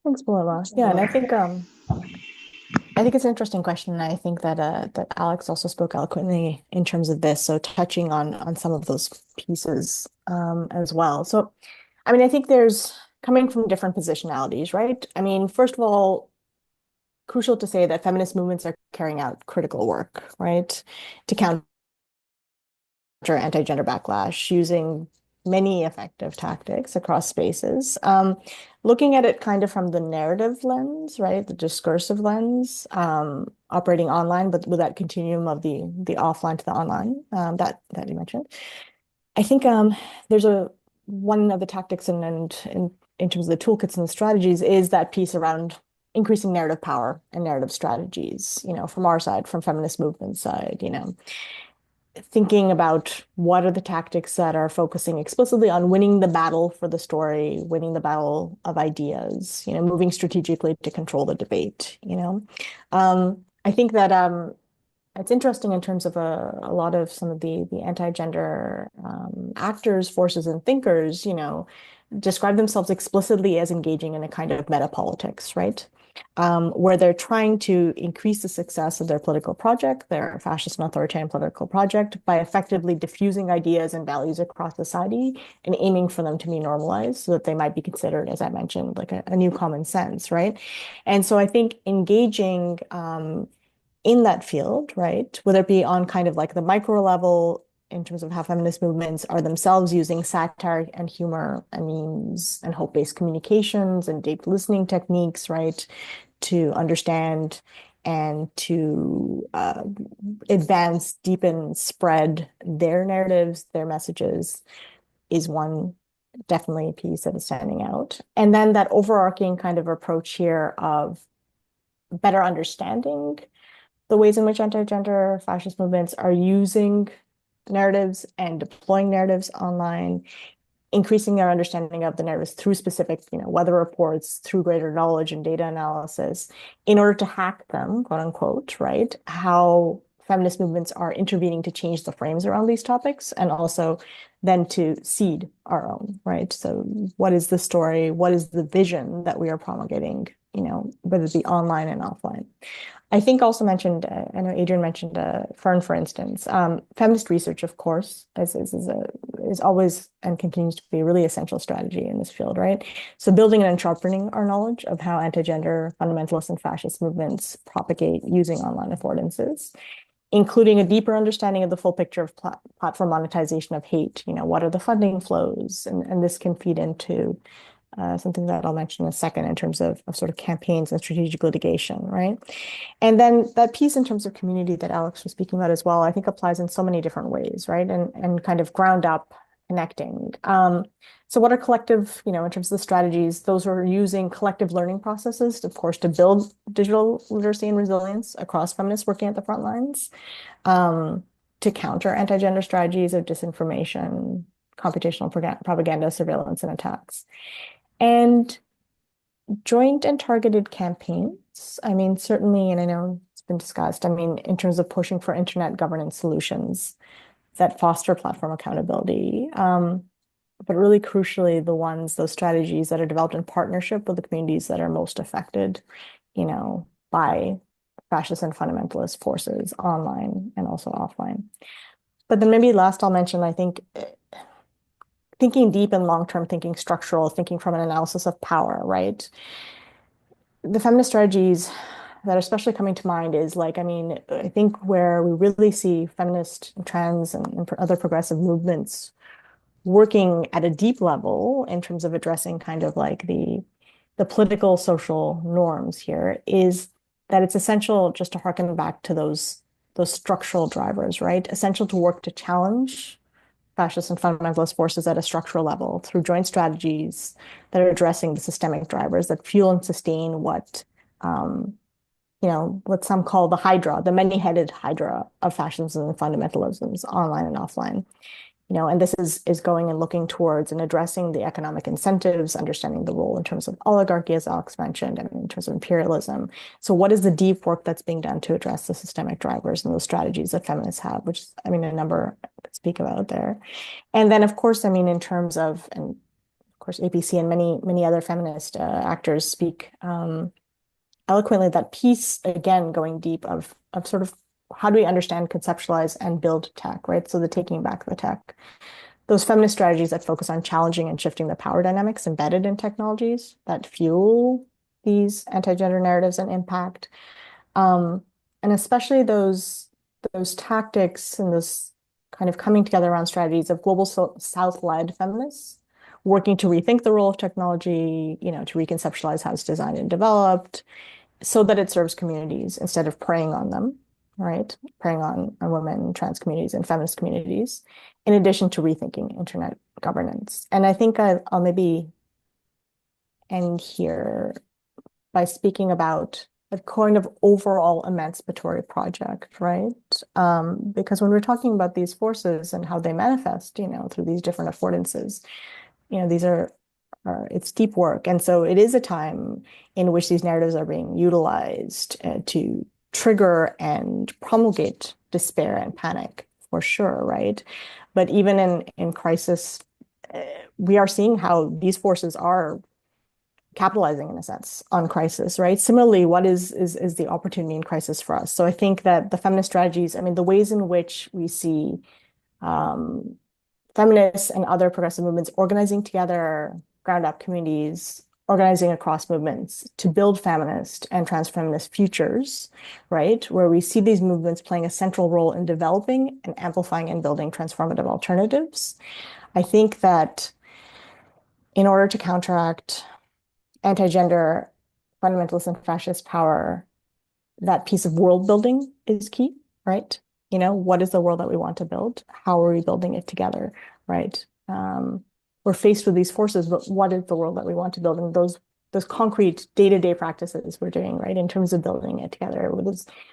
Thanks, Paloma. Yeah, and I think it's an interesting question, and I think that that Alex also spoke eloquently in terms of this. So touching on some of those pieces as well. So, I mean, I think there's coming from different positionalities, right? I mean, first of all, crucial to say that feminist movements are carrying out critical work, right, to counter anti-gender backlash using many effective tactics across spaces. Looking at it kind of from the narrative lens, right, the discursive lens, operating online, but with that continuum of the offline to the online that you mentioned. I think there's one of the tactics and in terms of the toolkits and the strategies is that piece around increasing narrative power and narrative strategies, you know, from our side, from feminist movement side, you know, thinking about what are the tactics that are focusing explicitly on winning the battle for the story, winning the battle of ideas, you know, moving strategically to control the debate, you know. I think that it's interesting in terms of a lot of some of the anti-gender actors, forces, and thinkers, you know, describe themselves explicitly as engaging in a kind of meta-politics, right? Where they're trying to increase the success of their political project, their fascist and authoritarian political project, by effectively diffusing ideas and values across society and aiming for them to be normalized so that they might be considered, as I mentioned, like a new common sense, right? And so I think engaging in that field, right, whether it be on kind of like the micro level in terms of how feminist movements are themselves using satire and humor and memes and hope-based communications and deep listening techniques, right, to understand and to advance, deepen, spread their narratives, their messages, is one definitely a piece that is standing out. And then that overarching kind of approach here of better understanding the ways in which anti-gender fascist movements are using narratives and deploying narratives online, increasing their understanding of the narratives through specific, you know, weather reports, through greater knowledge and data analysis, in order to hack them, quote unquote, right? How feminist movements are intervening to change the frames around these topics, and also then to seed our own, right? So what is the story? What is the vision that we are promulgating, you know, whether it be online and offline? I think also mentioned, I know Adrian mentioned Fern, for instance. Feminist research, of course, is always and continues to be a really essential strategy in this field, right? So building and sharpening our knowledge of how anti-gender, fundamentalist, and fascist movements propagate using online affordances, including a deeper understanding of the full picture of platform monetization of hate. You know, what are the funding flows? And this can feed into something that I'll mention in a second in terms of sort of campaigns and strategic litigation, right? And then that piece in terms of community that Alex was speaking about as well, I think applies in so many different ways, right? And kind of ground up connecting. So what are collective, you know, in terms of the strategies, those are using collective learning processes, of course, to build digital literacy and resilience across feminists working at the front lines, to counter anti-gender strategies of disinformation, computational propaganda, surveillance, and attacks. And joint and targeted campaigns, I mean, certainly, and I know it's been discussed, I mean, in terms of pushing for internet governance solutions that foster platform accountability, but really crucially, those strategies that are developed in partnership with the communities that are most affected, you know, by fascist and fundamentalist forces online and also offline. But then maybe last I'll mention, I think, thinking deep and long-term, thinking structural, thinking from an analysis of power, right? The feminist strategies that are especially coming to mind is like, I mean, I think where we really see feminist, trans, and other progressive movements working at a deep level in terms of addressing kind of like the political social norms here is that it's essential just to harken back to those structural drivers, right? Essential to work to challenge fascist and fundamentalist forces at a structural level through joint strategies that are addressing the systemic drivers that fuel and sustain what, you know, what some call the hydra, the many-headed hydra of fascism and fundamentalisms, online and offline. And this is going and looking towards and addressing the economic incentives, understanding the role in terms of oligarchy, as Alex mentioned, and in terms of imperialism. So what is the deep work that's being done to address the systemic drivers and those strategies that feminists have, which is, a number to speak about there. And then, of course, in terms of, and of course, APC and many other feminist actors speak eloquently, that piece, again, going deep of sort of how do we understand, conceptualize, and build tech, right? So the taking back the tech. Those feminist strategies that focus on challenging and shifting the power dynamics embedded in technologies that fuel these anti-gender narratives and impact. And especially those tactics and those kind of coming together around strategies of global South-led feminists working to rethink the role of technology, to reconceptualize how it's designed and developed so that it serves communities instead of preying on them, right? Preying on women, trans communities, and feminist communities, in addition to rethinking internet governance. And I think I'll maybe end here by speaking about a kind of overall emancipatory project, right? Because when we're talking about these forces and how they manifest, through these different affordances, these are it's deep work. And so it is a time in which these narratives are being utilized to trigger and promulgate despair and panic, for sure, right? But even in crisis, we are seeing how these forces are capitalizing, in a sense, on crisis, right? Similarly, what is the opportunity in crisis for us? So I think that the feminist strategies, the ways in which we see feminists and other progressive movements organizing together, ground up communities, organizing across movements to build feminist and trans-feminist futures, right? Where we see these movements playing a central role in developing and amplifying and building transformative alternatives. I think that in order to counteract anti-gender, fundamentalist and fascist power, that piece of world building is key, right? What is the world that we want to build? How are we building it together, right? We're faced with these forces, but what is the world that we want to build? And those concrete day-to-day practices we're doing, right, in terms of building it together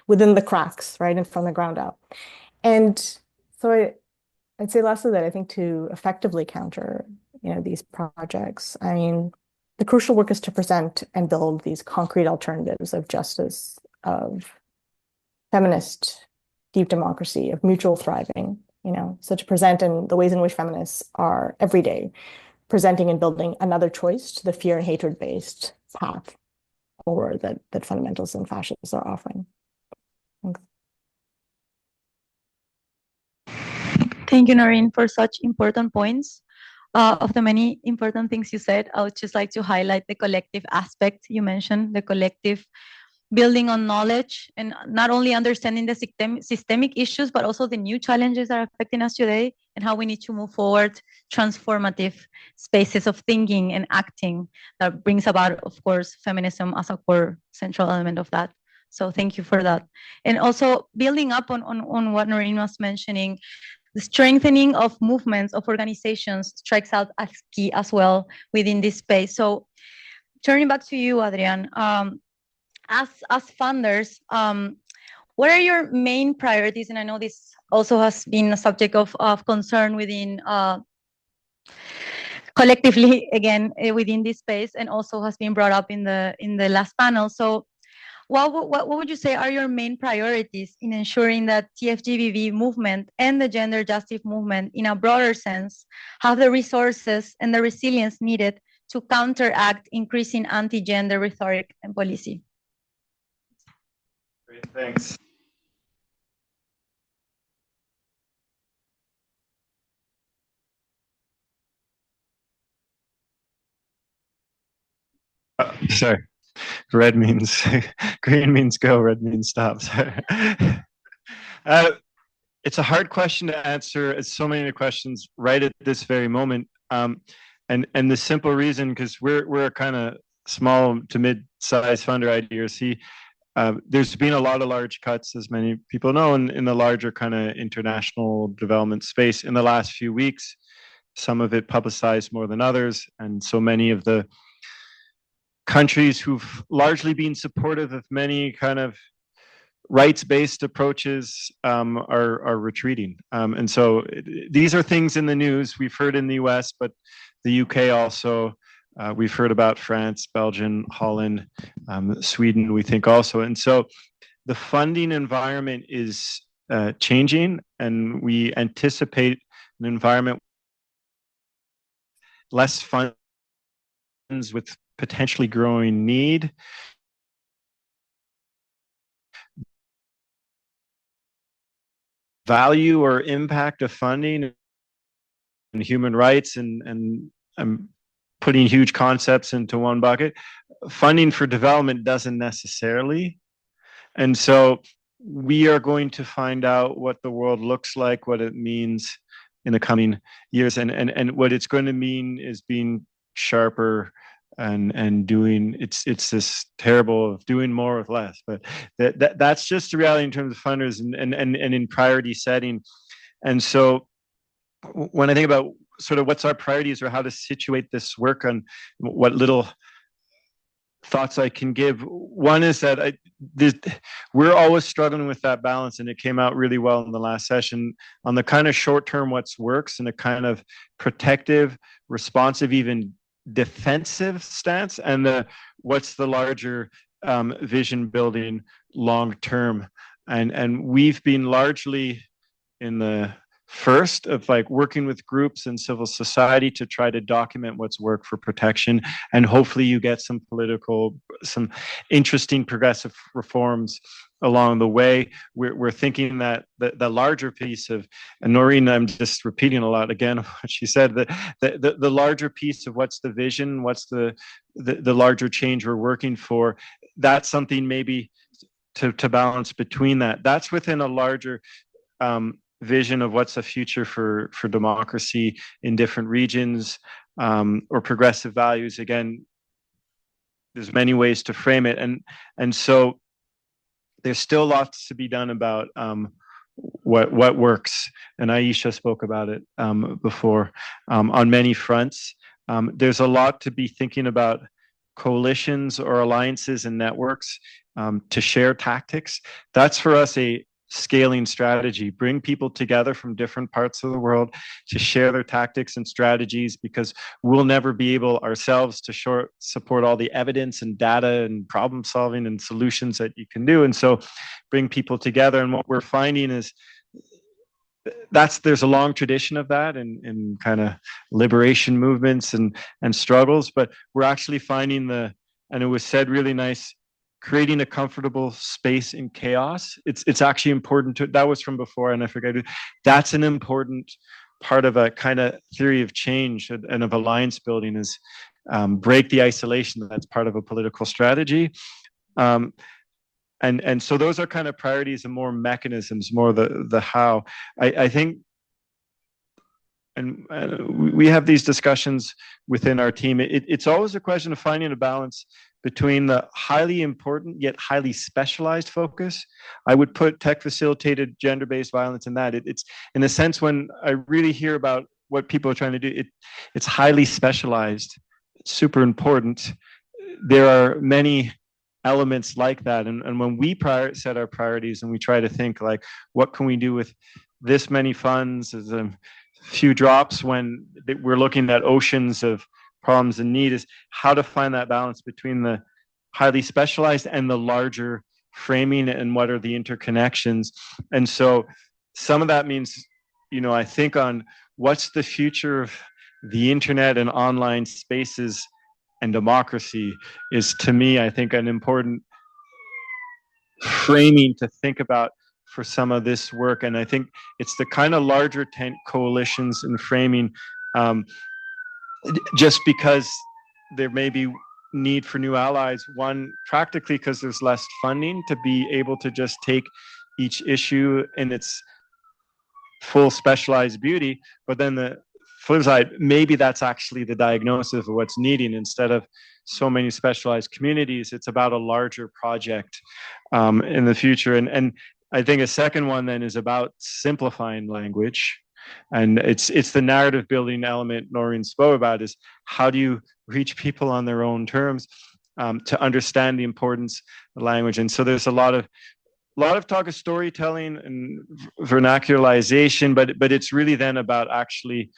within the cracks, right, and from the ground up. And so I'd say lastly that I think to effectively counter, these projects, the crucial work is to present and build these concrete alternatives of justice, of feminist deep democracy, of mutual thriving, so to present in the ways in which feminists are every day presenting and building another choice to the fear and hatred-based path forward that fundamentalists and fascists are offering. Thanks. Thank you, Naureen, for such important points. Of the many important things you said, I would just like to highlight the collective aspect you mentioned, the collective building on knowledge and not only understanding the systemic issues, but also the new challenges that are affecting us today and how we need to move forward transformative spaces of thinking and acting that brings about, of course, feminism as a core central element of that. So thank you for that. And also building up on what Naureen was mentioning, the strengthening of movements, of organizations strikes out as key as well within this space. So turning back to you, Adrian, as funders, what are your main priorities? And I know this also has been a subject of concern within collectively, again, within this space, and also has been brought up in the last panel. So what would you say are your main priorities in ensuring that TFGBV movement and the gender justice movement in a broader sense have the resources and the resilience needed to counteract increasing anti-gender rhetoric and policy? Great, thanks. Sorry, red means green means go, red means stop. It's a hard question to answer. It's so many questions right at this very moment. And the simple reason, because we're a kind of small to mid-size funder, IDRC. There's been a lot of large cuts, as many people know, in the larger kind of international development space in the last few weeks. Some of it publicized more than others, and so many of the countries who've largely been supportive of many kind of rights-based approaches are retreating. And so these are things in the news. We've heard in the US, but the UK also. We've heard about France, Belgium, Holland, Sweden, we think also. And so the funding environment is changing, and we anticipate an environment less funds with potentially growing need. Value or impact of funding and human rights, and I'm putting huge concepts into one bucket. Funding for development doesn't necessarily. And so we are going to find out what the world looks like, what it means in the coming years. And what it's going to mean is being sharper and doing, it's this terrible of doing more with less. But that's just the reality in terms of funders and in priority setting. And so when I think about sort of what's our priorities or how to situate this work, on what little thoughts I can give. One is that we're always struggling with that balance, and it came out really well in the last session on the kind of short term what's works and a kind of protective, responsive, even defensive stance, and the what's the larger vision building long term. And we've been largely in the first of like working with groups and civil society to try to document what's worked for protection, and hopefully you get some interesting progressive reforms along the way. We're thinking that the larger piece of, and Naureen, I'm just repeating a lot again of what she said, the larger piece of what's the vision, what's the larger change we're working for, that's something maybe to balance between that. That's within a larger vision of what's the future for democracy in different regions, or progressive values. Again, there's many ways to frame it, and so there's still lots to be done about what works. And Aisha spoke about it before on many fronts. There's a lot to be thinking about coalitions or alliances and networks to share tactics. That's for us a scaling strategy. Bring people together from different parts of the world to share their tactics and strategies, because we'll never be able ourselves to support all the evidence and data and problem solving and solutions that you can do. And so bring people together. And what we're finding is there's a long tradition of that in kind of liberation movements and struggles, but we're actually finding and it was said really nice, creating a comfortable space in chaos. It's actually important that was from before, and I forgot it. That's an important part of a kind of theory of change and of alliance building, is break the isolation. That's part of a political strategy. And so those are kind of priorities and more mechanisms, more the how. I think, and we have these discussions within our team. It's always a question of finding a balance between the highly important yet highly specialized focus. I would put tech-facilitated gender-based violence in that. It's in a sense, when I really hear about what people are trying to do, it's highly specialized, super important. There are many elements like that. And when we set our priorities and we try to think like, what can we do with this many funds as a few drops when we're looking at oceans of problems and need, is how to find that balance between the highly specialized and the larger framing, and what are the interconnections. And so some of that means, I think on what's the future of the internet and online spaces and democracy is, to me, I think an important framing to think about for some of this work. And I think it's the kind of larger tent coalitions and framing, just because there may be need for new allies. One, practically because there's less funding to be able to just take each issue in its full specialized beauty. But then the flip side, maybe that's actually the diagnosis of what's needing. Instead of so many specialized communities, it's about a larger project in the future. And I think a second one then is about simplifying language. And it's the narrative building element Naureen spoke about, is how do you reach people on their own terms to understand the importance of language. And so there's a lot of lot of talk of storytelling and vernacularization, but it's really then about actually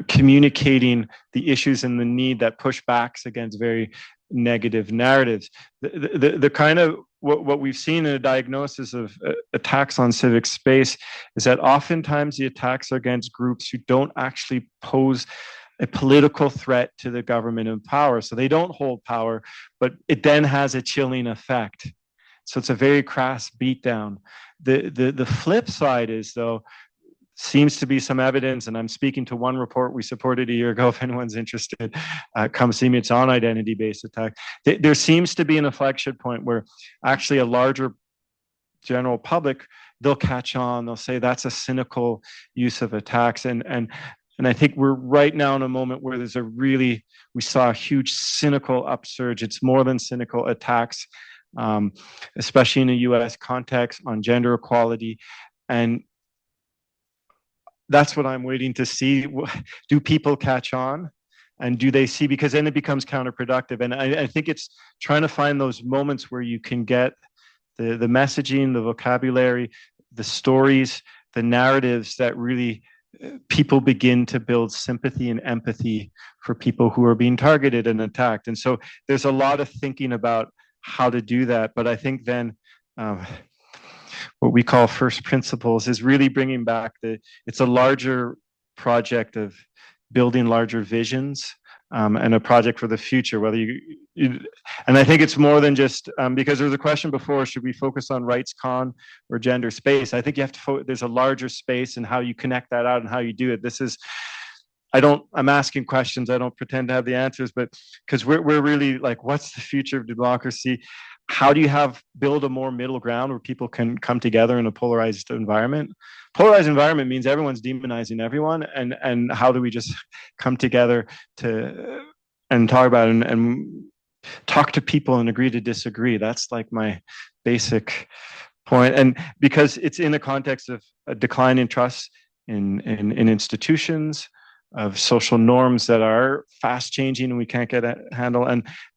communicating the issues and the need that push backs against very negative narratives. The kind of what we've seen in a diagnosis of attacks on civic space is that oftentimes the attacks are against groups who don't actually pose a political threat to the government in power. So they don't hold power, but it then has a chilling effect. So it's a very crass beatdown. The flip side is, though, seems to be some evidence, and I'm speaking to one report we supported a year ago. If anyone's interested, come see me. It's on identity-based attack. There seems to be an inflection point where actually a larger general public, they'll catch on. They'll say that's a cynical use of attacks, and I think we're right now in a moment where there's we saw a huge cynical upsurge. It's more than cynical attacks, especially in a U.S. context on gender equality, and that's what I'm waiting to see. Do people catch on? And do they see? Because then it becomes counterproductive. And I think it's trying to find those moments where you can get the messaging, the vocabulary, the stories, the narratives that really people begin to build sympathy and empathy for people who are being targeted and attacked. And so there's a lot of thinking about how to do that. But I think then what we call first principles is really bringing back it's a larger project of building larger visions and a project for the future, whether and I think it's more than just because there was a question before, should we focus on rights con or gender space? I think you have to there's a larger space and how you connect that out and how you do it. I'm asking questions. I don't pretend to have the answers, but because we're really like, what's the future of democracy? How do you build a more middle ground where people can come together in a polarized environment? Polarized environment means everyone's demonizing everyone, and how do we just come together and talk about it and talk to people and agree to disagree? That's like my basic point. And because it's in the context of a decline in trust in institutions, of social norms that are fast changing and we can't get a handle,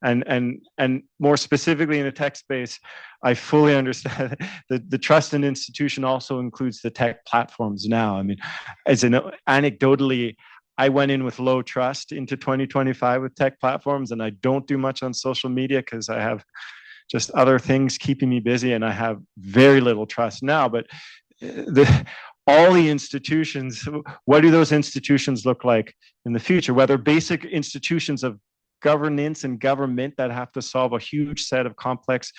and more specifically in a tech space, I fully understand the trust in institution also includes the tech platforms now. I mean, anecdotally, I went in with low trust into 2025 with tech platforms, and I don't do much on social media because I have just other things keeping me busy, and I have very little trust now. But all the institutions, what do those institutions look like in the future? Whether basic institutions of governance and government that have to solve a huge set of complex,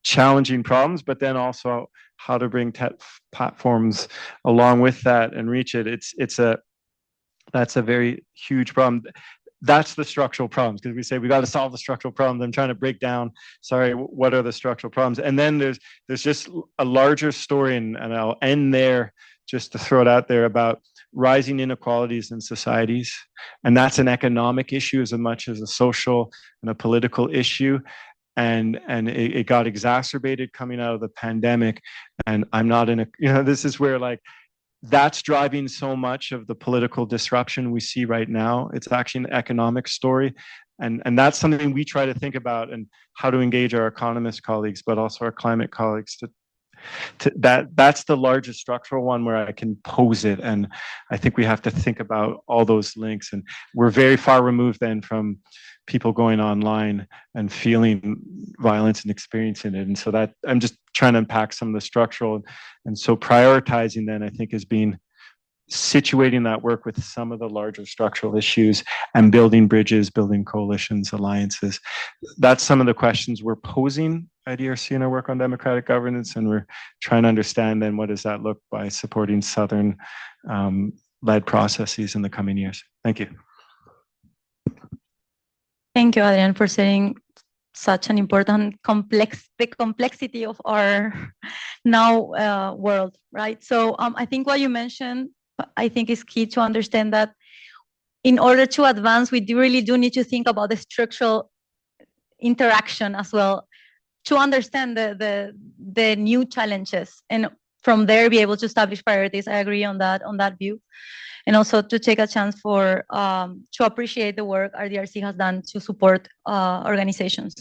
challenging problems, but then also how to bring tech platforms along with that and reach it. That's a very huge problem. That's the structural problems, because we say we got to solve the structural problems. I'm trying to break down, what are the structural problems? And then there's just a larger story, and I'll end there just to throw it out there about rising inequalities in societies. And that's an economic issue as much as a social and a political issue. And it got exacerbated coming out of the pandemic. And I'm not this is where that's driving so much of the political disruption we see right now. It's actually an economic story. And that's something we try to think about, and how to engage our economist colleagues, but also our climate colleagues that's the largest structural one where I can pose it. And I think we have to think about all those links. And we're very far removed then from people going online and feeling violence and experiencing it. And so that I'm just trying to unpack some of the structural. And so prioritizing then, I think, is being situating that work with some of the larger structural issues and building bridges, building coalitions, alliances. That's some of the questions we're posing IDRC in our work on democratic governance, and we're trying to understand then what does that look by supporting Southern led processes in the coming years. Thank you. Thank you, Adrian, for saying such an important the complexity of our now world, right? So I think what you mentioned, I think is key to understand that in order to advance, we really do need to think about the structural interaction as well, to understand the new challenges, and from there be able to establish priorities. I agree on that view. And also to take a chance to appreciate the work IDRC has done to support organizations.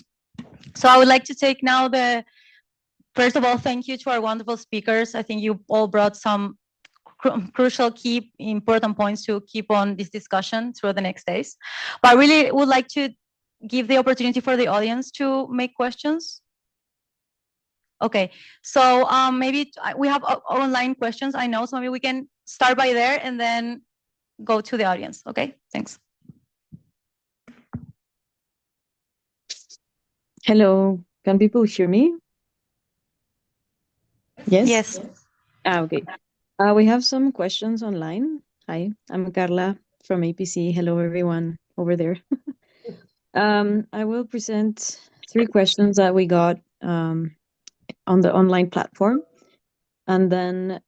So I would like to take now the first of all, thank you to our wonderful speakers. I think you all brought some crucial, key, important points to keep on this discussion through the next days. But I really would like to give the opportunity for the audience to make questions. Okay, so maybe we have online questions, I know, so maybe we can start by there and then go to the audience. Okay, thanks. Hello, can people hear me? Yes? Yes. Okay. We have some questions online. Hi, I'm Carla from APC. Hello, everyone over there. I will present 3 questions that we got on the online platform. And then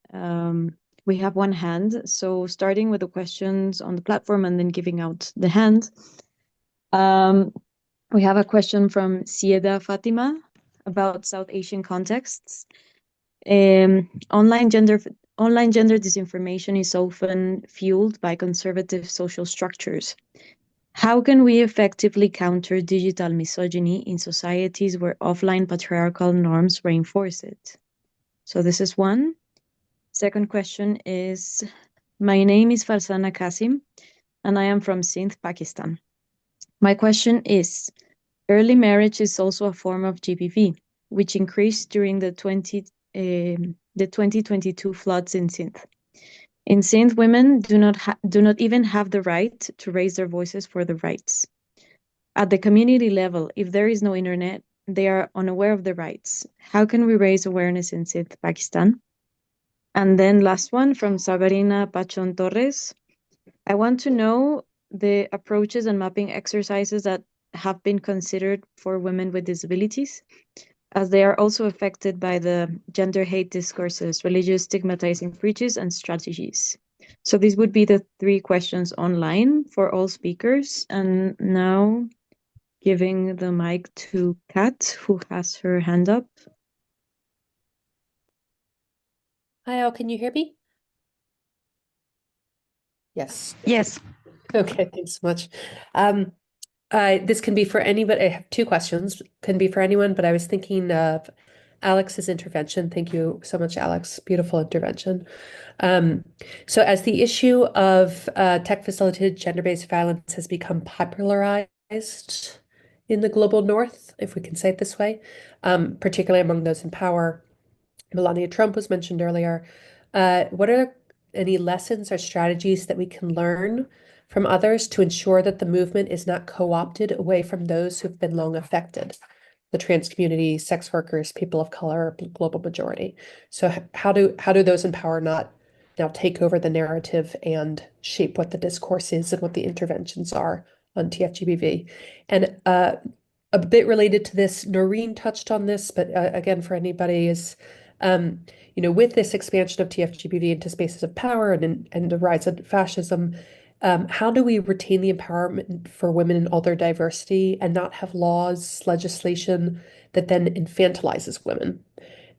we have one hand. So starting with the questions on the platform and then giving out the hand. We have a question from Sieda Fatima about South Asian contexts. Online gender disinformation is often fueled by conservative social structures. How can we effectively counter digital misogyny in societies where offline patriarchal norms reinforce it? So this is one. Second question is, my name is Farzana Kasim, and I am from Sindh, Pakistan. My question is, early marriage is also a form of GBV, which increased during the 2022 floods in Sindh. In Sindh, women do not even have the right to raise their voices for the rights. At the community level, if there is no internet, they are unaware of the rights. How can we raise awareness in Sindh, Pakistan? And then last one from Sabarina Pachon Torres. I want to know the approaches and mapping exercises that have been considered for women with disabilities, as they are also affected by the gender hate discourses, religious stigmatizing preaches, and strategies. So these would be the 3 questions online for all speakers. And now giving the mic to Kat, who has her hand up. Hi, all. Can you hear me? Yes. Yes. Okay, thanks so much. This can be for anybody. I have 2 questions. Can be for anyone, but I was thinking of Alex's intervention. Thank you so much, Alex. Beautiful intervention. So as the issue of tech-facilitated gender-based violence has become popularized in the global north, if we can say it this way, particularly among those in power, Melania Trump was mentioned earlier. What are any lessons or strategies that we can learn from others to ensure that the movement is not co-opted away from those who've been long affected, the trans community, sex workers, people of color, global majority? So how do those in power not now take over the narrative and shape what the discourse is and what the interventions are on TFGBV? And a bit related to this, Naureen touched on this, but again, for anybody is, with this expansion of TFGBV into spaces of power and the rise of fascism, how do we retain the empowerment for women in all their diversity and not have laws, legislation that then infantilizes women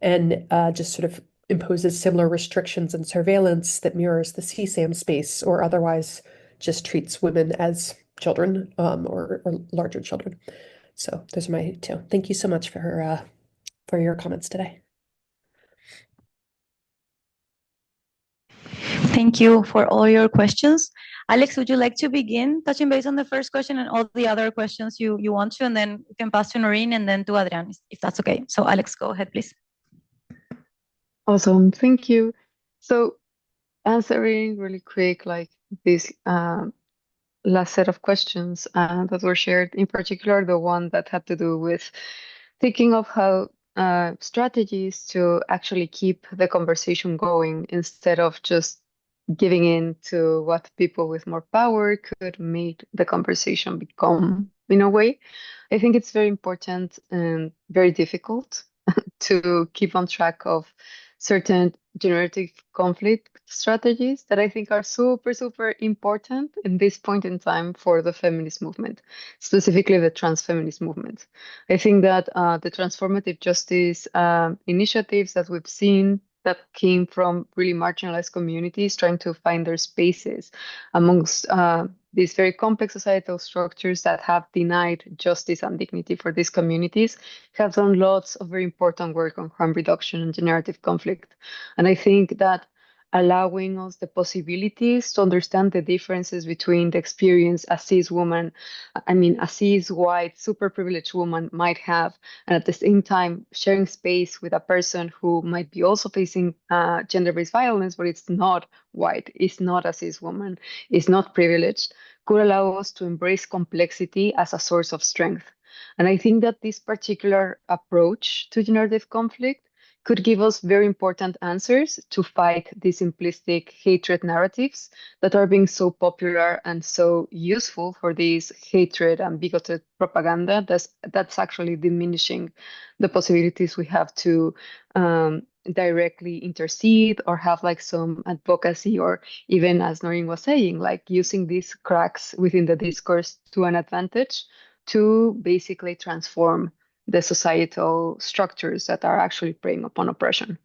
and just sort of imposes similar restrictions and surveillance that mirrors the CSAM space or otherwise just treats women as children or larger children? So those are my 2. Thank you so much for your comments today. Thank you for all your questions. Alex, would you like to begin touching base on the first question and all the other questions you want to, and then we can pass to Naureen and then to Adrian, if that's okay. So Alex, go ahead, please. Awesome, thank you. So answering really quick, like this last set of questions that were shared, in particular, the one that had to do with thinking of how strategies to actually keep the conversation going instead of just giving in to what people with more power could make the conversation become in a way. I think it's very important and very difficult to keep on track of certain generative conflict strategies that I think are super, super important in this point in time for the feminist movement, specifically the trans feminist movement. I think that the transformative justice initiatives that we've seen that came from really marginalized communities trying to find their spaces amongst these very complex societal structures that have denied justice and dignity for these communities have done lots of very important work on harm reduction and generative conflict. And I think that allowing us the possibilities to understand the differences between the experience a cis woman, a cis white, super privileged woman might have, and at the same time sharing space with a person who might be also facing gender-based violence, but it's not white, is not a cis woman, is not privileged, could allow us to embrace complexity as a source of strength. And I think that this particular approach to generative conflict could give us very important answers to fight these simplistic hatred narratives that are being so popular and so useful for this hatred and bigoted propaganda that's actually diminishing the possibilities we have to directly intercede or have like some advocacy, or even, as Naureen was saying, like using these cracks within the discourse to an advantage to basically transform the societal structures that are actually preying upon oppression.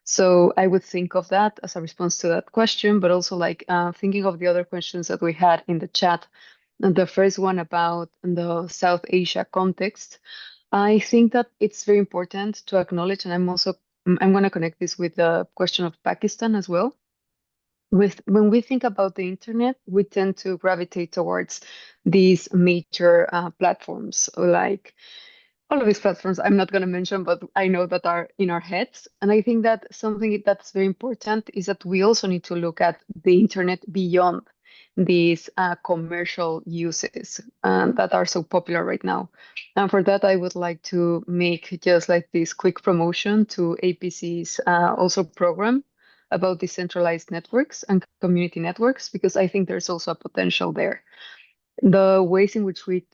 So I would think of that as a response to that question, but also like thinking of the other questions that we had in the chat. And the first one about the South Asia context, I think that it's very important to acknowledge, and I'm going to connect this with the question of Pakistan as well. When we think about the internet, we tend to gravitate towards these major platforms, like all of these platforms I'm not going to mention, but I know that are in our heads. And I think that something that's very important is that we also need to look at the internet beyond these commercial uses that are so popular right now. And for that, I would like to make just like this quick promotion to APC's also program about decentralized networks and community networks, because I think there's also a potential there. The ways in which we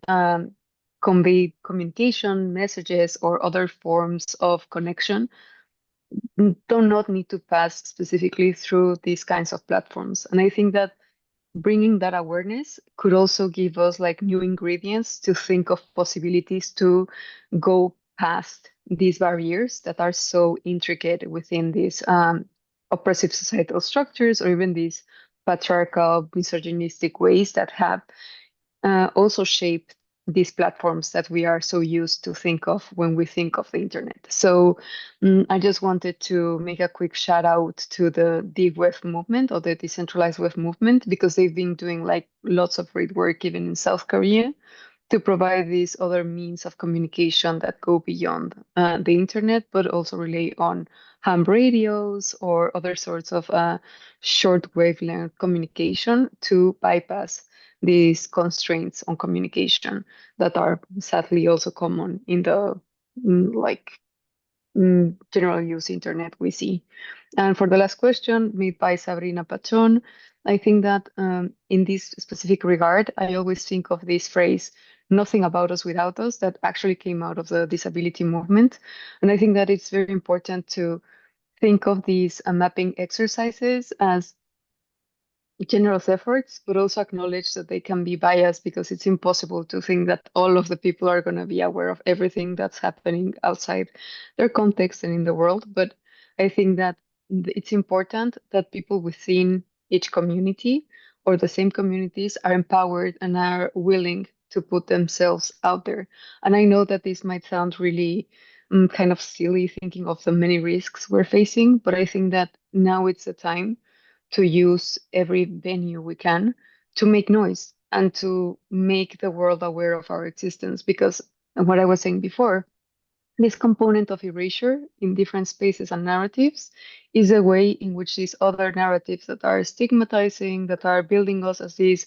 convey communication, messages, or other forms of connection do not need to pass specifically through these kinds of platforms. And I think that bringing that awareness could also give us like new ingredients to think of possibilities to go past these barriers that are so intricate within these oppressive societal structures, or even these patriarchal, misogynistic ways that have also shaped these platforms that we are so used to think of when we think of the internet. So I just wanted to make a quick shout out to the deep web movement, or the decentralized web movement, because they've been doing like lots of great work even in South Korea to provide these other means of communication that go beyond the internet, but also rely on ham radios or other sorts of short wavelength communication to bypass these constraints on communication that are sadly also common in the general use internet we see. And for the last question made by Sabrina Pachon, I think that in this specific regard, I always think of this phrase, nothing about us without us, that actually came out of the disability movement. And I think that it's very important to think of these mapping exercises as generous efforts, but also acknowledge that they can be biased, because it's impossible to think that all of the people are going to be aware of everything that's happening outside their context and in the world. But I think that it's important that people within each community or the same communities are empowered and are willing to put themselves out there. And I know that this might sound really kind of silly thinking of the many risks we're facing, but I think that now it's the time to use every venue we can to make noise and to make the world aware of our existence. Because what I was saying before, this component of erasure in different spaces and narratives is a way in which these other narratives that are stigmatizing, that are building us as these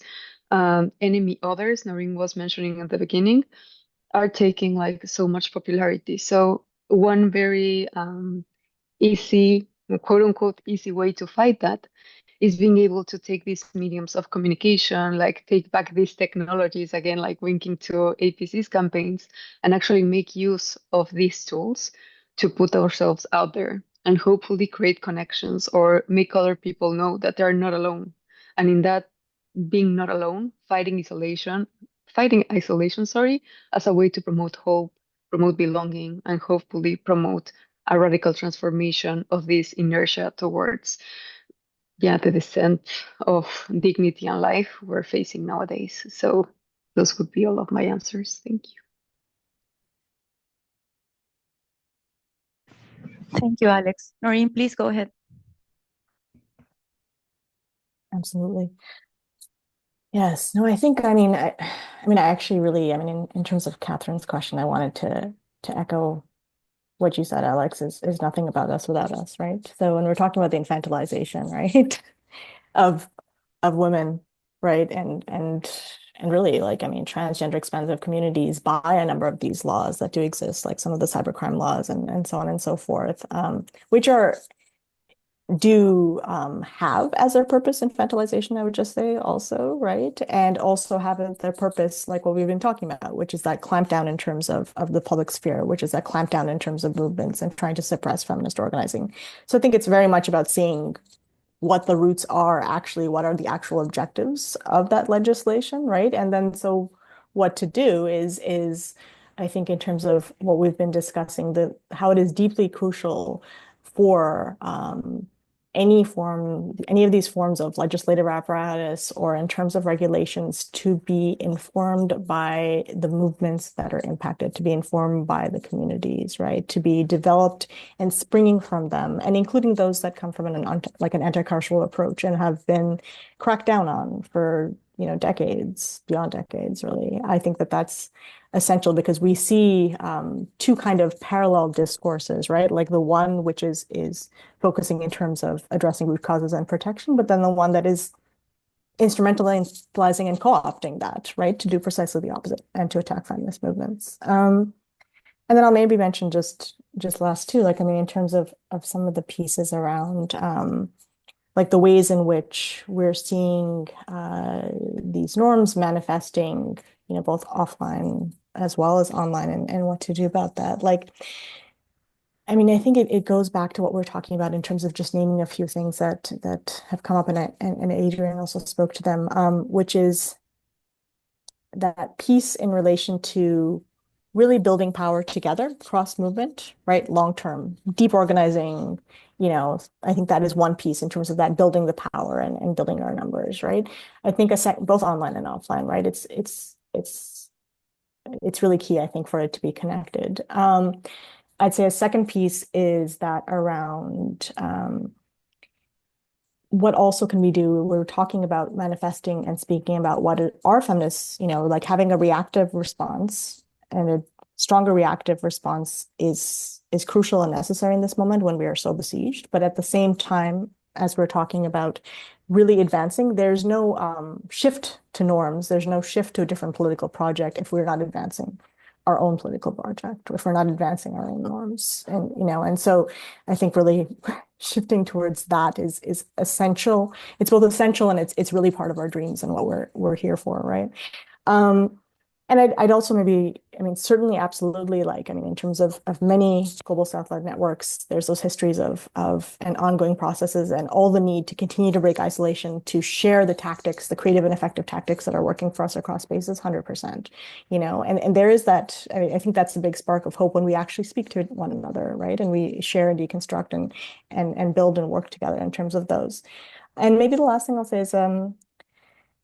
enemy others, Naureen was mentioning at the beginning, are taking like so much popularity. So one very easy, quote unquote, easy way to fight that is being able to take these mediums of communication, like take back these technologies, again, like linking to APC's campaigns, and actually make use of these tools to put ourselves out there and hopefully create connections or make other people know that they're not alone. And in that, being not alone, fighting isolation, sorry, as a way to promote hope, promote belonging, and hopefully promote a radical transformation of this inertia towards the descent of dignity and life we're facing nowadays. So those would be all of my answers. Thank you. Thank you, Alex. Naureen, please go ahead. Absolutely. Yes. No, I think, I actually really, in terms of Catherine's question, I wanted to echo what you said, Alex, is nothing about us without us, right? So when we're talking about the infantilization, right, of women, right, and really, transgender expansive communities by a number of these laws that do exist, like some of the cybercrime laws and so on and so forth, which do have as their purpose infantilization, I would just say also, right? And also have as their purpose, like what we've been talking about, which is that clampdown in terms of the public sphere, which is that clampdown in terms of movements and trying to suppress feminist organizing. So I think it's very much about seeing what the roots are actually, what are the actual objectives of that legislation, right? And then so what to do is I think in terms of what we've been discussing, how it is deeply crucial for any of these forms of legislative apparatus or in terms of regulations to be informed by the movements that are impacted, to be informed by the communities, right? To be developed and springing from them, and including those that come from an anti-carceral approach and have been cracked down on for decades, beyond decades, really. I think that's essential because we see two kind of parallel discourses, right? Like the one which is focusing in terms of addressing root causes and protection, but then the one that is instrumentalizing and co-opting that, right, to do precisely the opposite and to attack feminist movements. And then I'll maybe mention just last two, in terms of some of the pieces around the ways in which we're seeing these norms manifesting, both offline as well as online, and what to do about that. I think it goes back to what we're talking about in terms of just naming a few things that have come up, and Adrian also spoke to them, which is that piece in relation to really building power together, cross movement, right? Long term, deep organizing. I think that is one piece in terms of that building the power and building our numbers, right? I think both online and offline, right? It's really key, I think, for it to be connected. I'd say a second piece is that around what also can we do? We're talking about manifesting and speaking about what are feminists, having a reactive response, and a stronger reactive response is crucial and necessary in this moment when we are so besieged. But at the same time, as we're talking about really advancing, there's no shift to norms. There's no shift to a different political project if we're not advancing our own political project, if we're not advancing our own norms. And so I think really shifting towards that is essential. It's both essential and it's really part of our dreams and what we're here for, right? And I'd also maybe, certainly, absolutely, in terms of many global South-led networks, there's those histories of and ongoing processes and all the need to continue to break isolation, to share the tactics, the creative and effective tactics that are working for us across spaces, 100%, and there is that, I think that's the big spark of hope when we actually speak to one another, right? And we share and deconstruct and build and work together in terms of those. And maybe the last thing I'll say is,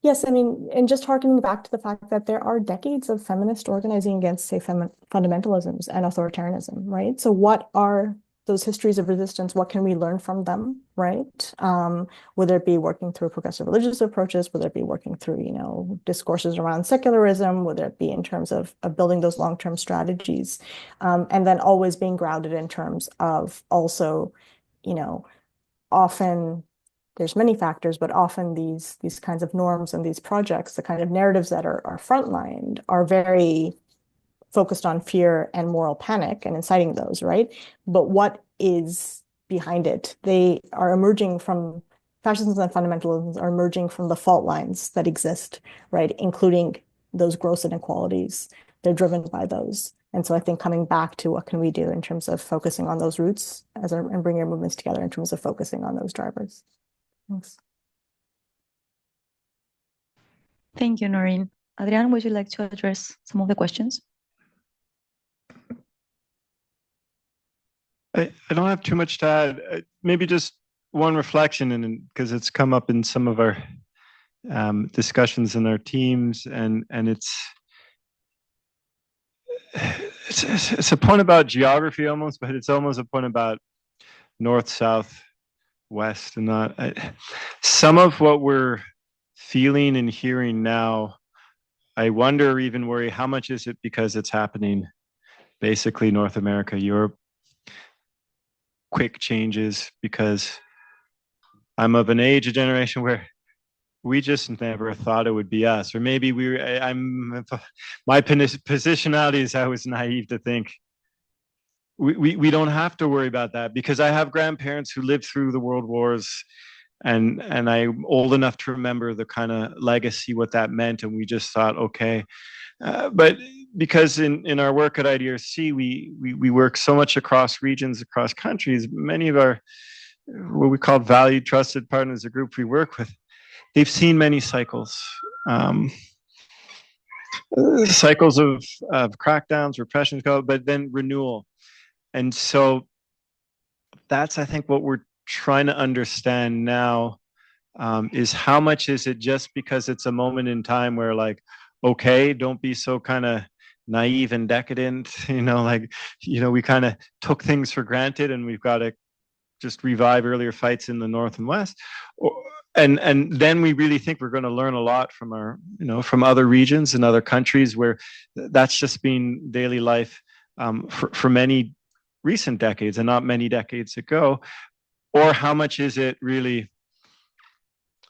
yes, and just harkening back to the fact that there are decades of feminist organizing against, say, fundamentalisms and authoritarianism, right? So what are those histories of resistance? What can we learn from them, right? Whether it be working through progressive religious approaches, whether it be working through, discourses around secularism, whether it be in terms of building those long-term strategies, and then always being grounded in terms of also, often there's many factors, but often these kinds of norms and these projects, the kind of narratives that are frontlined, are very focused on fear and moral panic and inciting those, right? But what is behind it? They are emerging from, fascism and fundamentalism are emerging from the fault lines that exist, right? Including those gross inequalities. They're driven by those. And so I think coming back to what can we do in terms of focusing on those roots and bringing our movements together in terms of focusing on those drivers. Thanks. Thank you, Naureen. Adrian, would you like to address some of the questions? I don't have too much to add. Maybe just one reflection, and because it's come up in some of our discussions in our teams, and it's a point about geography almost, but it's almost a point about north, south, west, and not some of what we're feeling and hearing now. I wonder, or even worry, how much is it because it's happening basically North America, Europe, quick changes, because I'm of an age, a generation where we just never thought it would be us, or maybe my positionality is I was naive to think we don't have to worry about that, because I have grandparents who lived through the world wars, and I'm old enough to remember the kind of legacy, what that meant, and we just thought, okay. But because in our work at IDRC, we work so much across regions, across countries, many of our what we call valued, trusted partners, the group we work with, they've seen many cycles. Cycles of crackdowns, repression, but then renewal. And so that's, I think, what we're trying to understand now, is how much is it just because it's a moment in time where, like, okay, don't be so kind of naive and decadent, we kind of took things for granted and we've got to just revive earlier fights in the North and West. And then we really think we're going to learn a lot from from other regions and other countries where that's just been daily life for many recent decades and not many decades ago. Or how much is it really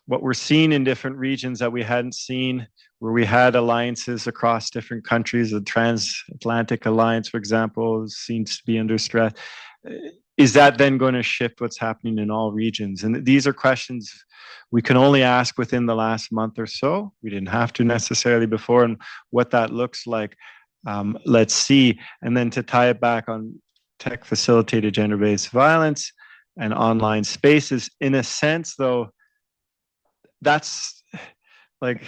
what we're seeing in different regions that we hadn't seen, where we had alliances across different countries? The transatlantic alliance, for example, seems to be under stress. Is that then going to shift what's happening in all regions? And these are questions we can only ask within the last month or so. We didn't have to necessarily before, and what that looks like, let's see. And then to tie it back on tech-facilitated gender-based violence and online spaces, in a sense, though, that's like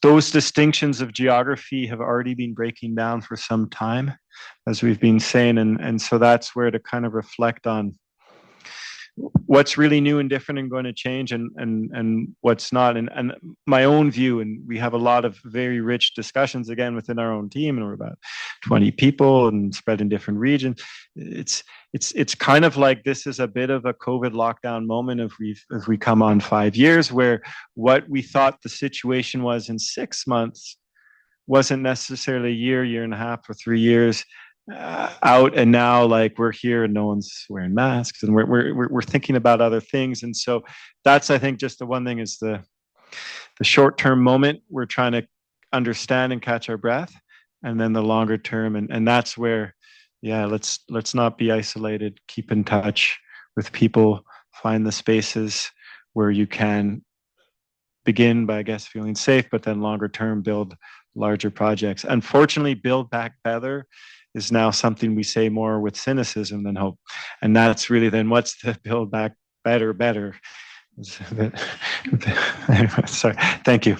those distinctions of geography have already been breaking down for some time, as we've been saying. And so that's where to kind of reflect on what's really new and different and going to change, and what's not. And my own view, and we have a lot of very rich discussions again within our own team, and we're about 20 people and spread in different regions. It's kind of like this is a bit of a COVID lockdown moment if we come on 5 years, where what we thought the situation was in 6 months wasn't necessarily a year and a half, or 3 years out, and now, like, we're here and no one's wearing masks, and we're thinking about other things. And so that's, I think, just the one thing is the short-term moment we're trying to understand and catch our breath, and then the longer term, and that's where, yeah, let's not be isolated, keep in touch with people, find the spaces where you can begin by, I guess, feeling safe, but then longer term build larger projects. Unfortunately, build back better is now something we say more with cynicism than hope. And that's really then what's the build back better. Sorry, thank you.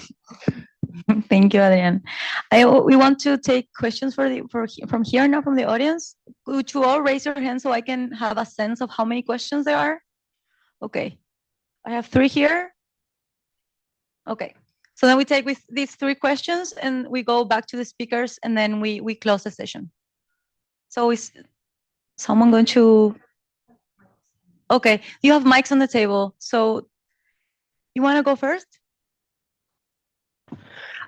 Thank you, Adrian. We want to take questions from here now, from the audience. Could you all raise your hand so I can have a sense of how many questions there are? Okay, I have 3 here. Okay, so then we take with these 3 questions and we go back to the speakers, and then we close the session. So is someone going to? Okay, you have mics on the table. So you want to go first?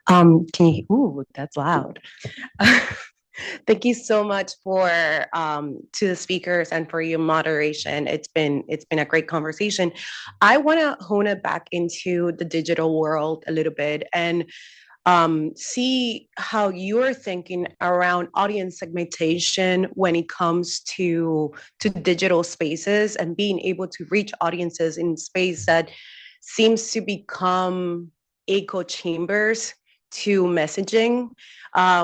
Can you? Ooh, that's loud. Thank you so much to the speakers and for your moderation. It's been a great conversation. I want to hone it back into the digital world a little bit and see how you're thinking around audience segmentation when it comes to digital spaces and being able to reach audiences in space that seems to become echo chambers to messaging,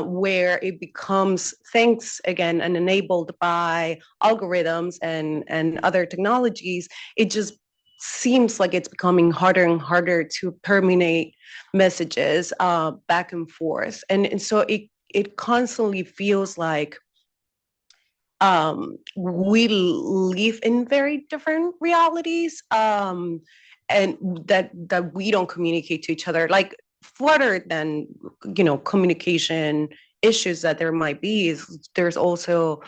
where it becomes, thanks again and enabled by algorithms and other technologies, it just seems like it's becoming harder and harder to permeate messages back and forth. And so it constantly feels like we live in very different realities, and that we don't communicate to each other. Like, further than, you know, communication issues that there might be, is there's also,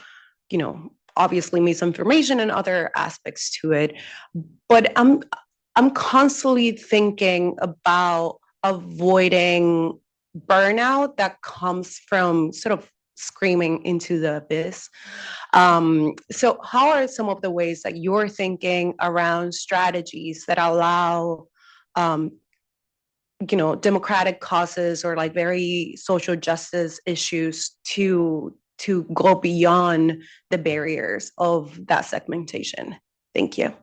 you know, obviously misinformation and other aspects to it. But I'm constantly thinking about avoiding burnout that comes from sort of screaming into the abyss. So how are some of the ways that you're thinking around strategies that allow, you know, democratic causes or like very social justice issues to go beyond the barriers of that segmentation? Thank you.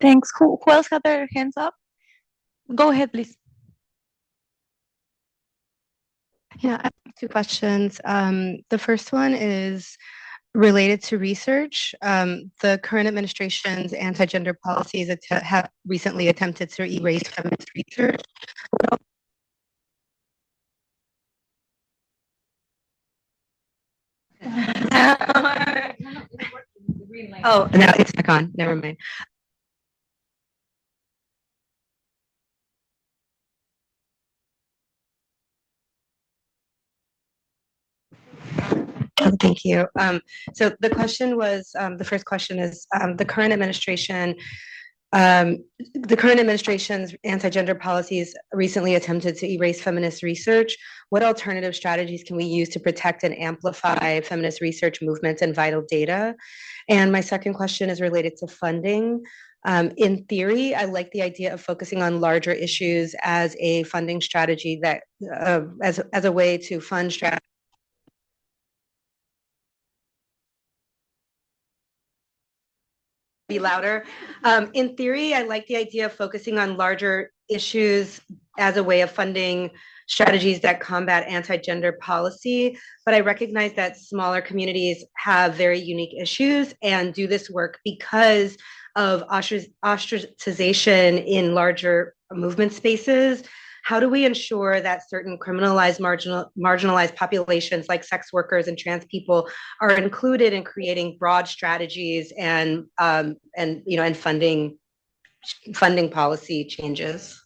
Thanks. Who else had their hands up? Go ahead, please. Yeah, I have two questions. The first one is related to research. The current administration's anti-gender policies have recently attempted to erase feminist research. Oh, now it's back on. Never mind. Oh, thank you. So the question was, the first question is, the current administration's anti-gender policies recently attempted to erase feminist research. What alternative strategies can we use to protect and amplify feminist research movements and vital data? And my second question is related to funding. In theory, I like the idea of focusing on larger issues as a funding strategy that, as a way to fund strategies. Be louder. In theory, I like the idea of focusing on larger issues as a way of funding strategies that combat anti-gender policy, but I recognize that smaller communities have very unique issues and do this work because of ostracization in larger movement spaces. How do we ensure that certain criminalized marginalized populations like sex workers and trans people are included in creating broad strategies and you know, and funding policy changes?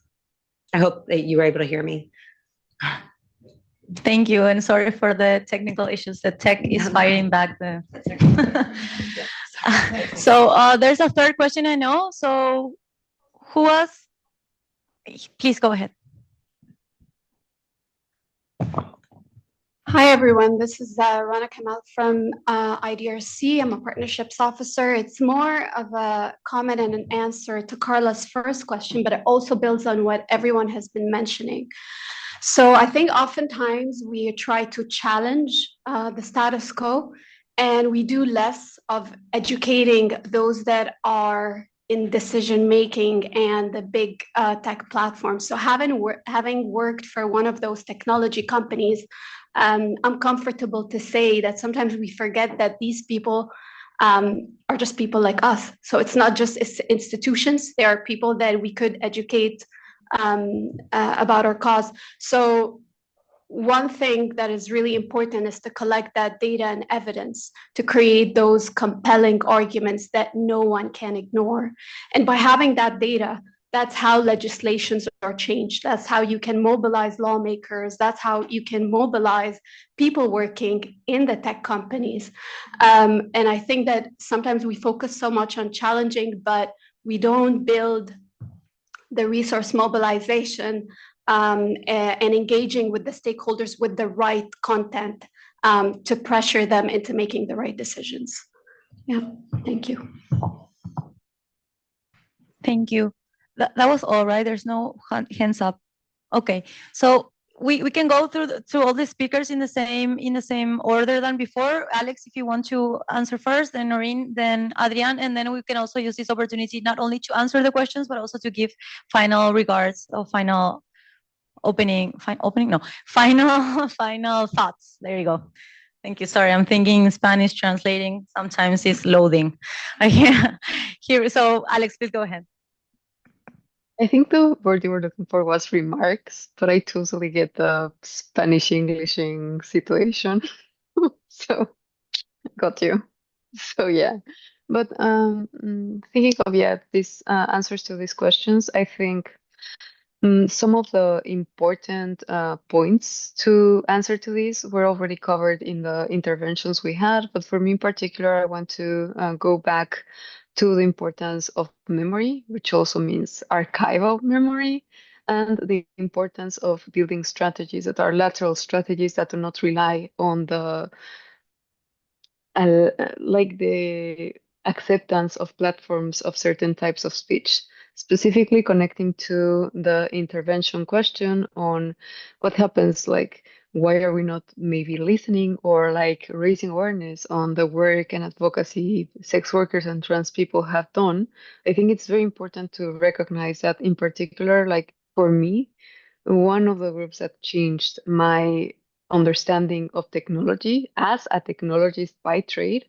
I hope that you were able to hear me. Thank you, and sorry for the technical issues. The tech is fighting back the. So there's a third question, I know. So who was? Please go ahead. Hi, everyone. This is Rana Kamal from IDRC. I'm a partnerships officer. It's more of a comment and an answer to Carla's first question, but it also builds on what everyone has been mentioning. So I think oftentimes we try to challenge the status quo, and we do less of educating those that are in decision making and the big tech platforms. So having worked for one of those technology companies, I'm comfortable to say that sometimes we forget that these people are just people like us. So it's not just institutions. There are people that we could educate about our cause. So one thing that is really important is to collect that data and evidence to create those compelling arguments that no one can ignore. And by having that data, that's how legislations are changed. That's how you can mobilize lawmakers. That's how you can mobilize people working in the tech companies. And I think that sometimes we focus so much on challenging, but we don't build the resource mobilization and engaging with the stakeholders with the right content to pressure them into making the right decisions. Yeah, thank you. Thank you. That was all right. There's no hands up. Okay, so we can go through all the speakers in the same order than before. Alex, if you want to answer first, then Naureen, then Adrian, and then we can also use this opportunity not only to answer the questions but also to give final regards or final thoughts. There you go. Thank you. Sorry, I'm thinking Spanish translating. Sometimes it's loading. Here. So Alex, please go ahead. I think the word you were looking for was remarks, but I totally get the Spanish Englishing situation. So got you. So yeah. But thinking of these answers to these questions, I think some of the important points to answer to these were already covered in the interventions we had. But for me in particular, I want to go back to the importance of memory, which also means archival memory, and the importance of building strategies that are lateral strategies that do not rely on the like the acceptance of platforms of certain types of speech, specifically connecting to the intervention question on what happens, like why are we not maybe listening or like raising awareness on the work and advocacy sex workers and trans people have done. I think it's very important to recognize that in particular, like for me, one of the groups that changed my understanding of technology as a technologist by trade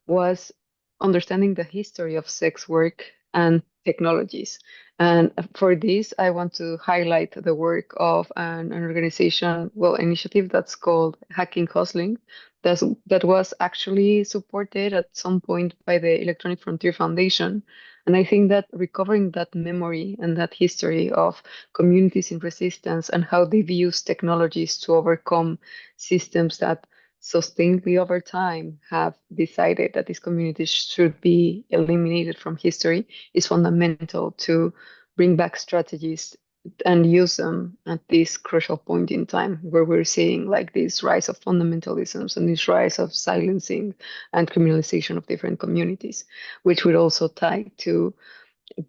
was understanding the history of sex work and technologies. And for this, I want to highlight the work of an organization, well, initiative that's called Hacking Hustling, that was actually supported at some point by the Electronic Frontier Foundation. And I think that recovering that memory and that history of communities in resistance and how they've used technologies to overcome systems that sustainably over time have decided that these communities should be eliminated from history is fundamental to bring back strategies and use them at this crucial point in time where we're seeing like this rise of fundamentalisms and this rise of silencing and criminalization of different communities, which would also tie to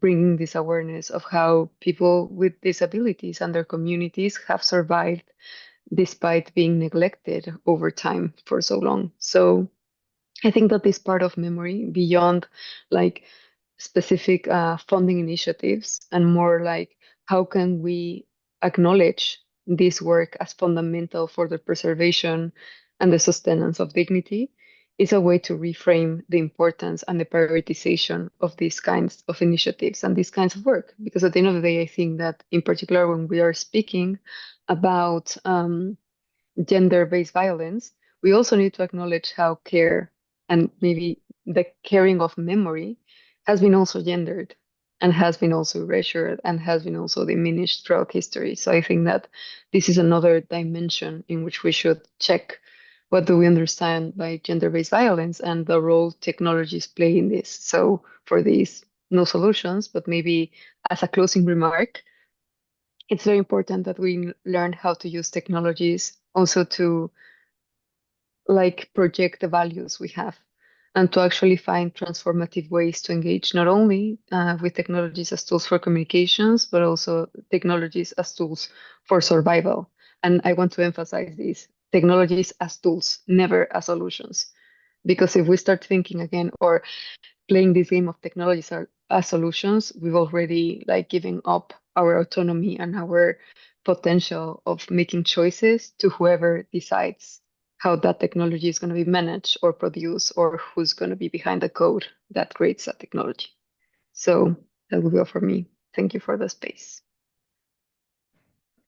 bringing this awareness of how people with disabilities and their communities have survived despite being neglected over time for so long. So I think that this part of memory, beyond like specific funding initiatives and more like how can we acknowledge this work as fundamental for the preservation and the sustenance of dignity, is a way to reframe the importance and the prioritization of these kinds of initiatives and these kinds of work. Because at the end of the day, I think that in particular when we are speaking about gender-based violence, we also need to acknowledge how care and maybe the caring of memory has been also gendered and has been also erasured and has been also diminished throughout history. So I think that this is another dimension in which we should check what do we understand by gender-based violence and the role technologies play in this. So for these, no solutions, but maybe as a closing remark, it's very important that we learn how to use technologies also to like project the values we have and to actually find transformative ways to engage not only with technologies as tools for communications, but also technologies as tools for survival. And I want to emphasize this, technologies as tools, never as solutions. Because if we start thinking again or playing this game of technologies as solutions, we've already like given up our autonomy and our potential of making choices to whoever decides how that technology is going to be managed or produced or who's going to be behind the code that creates that technology. So that will go for me. Thank you for the space.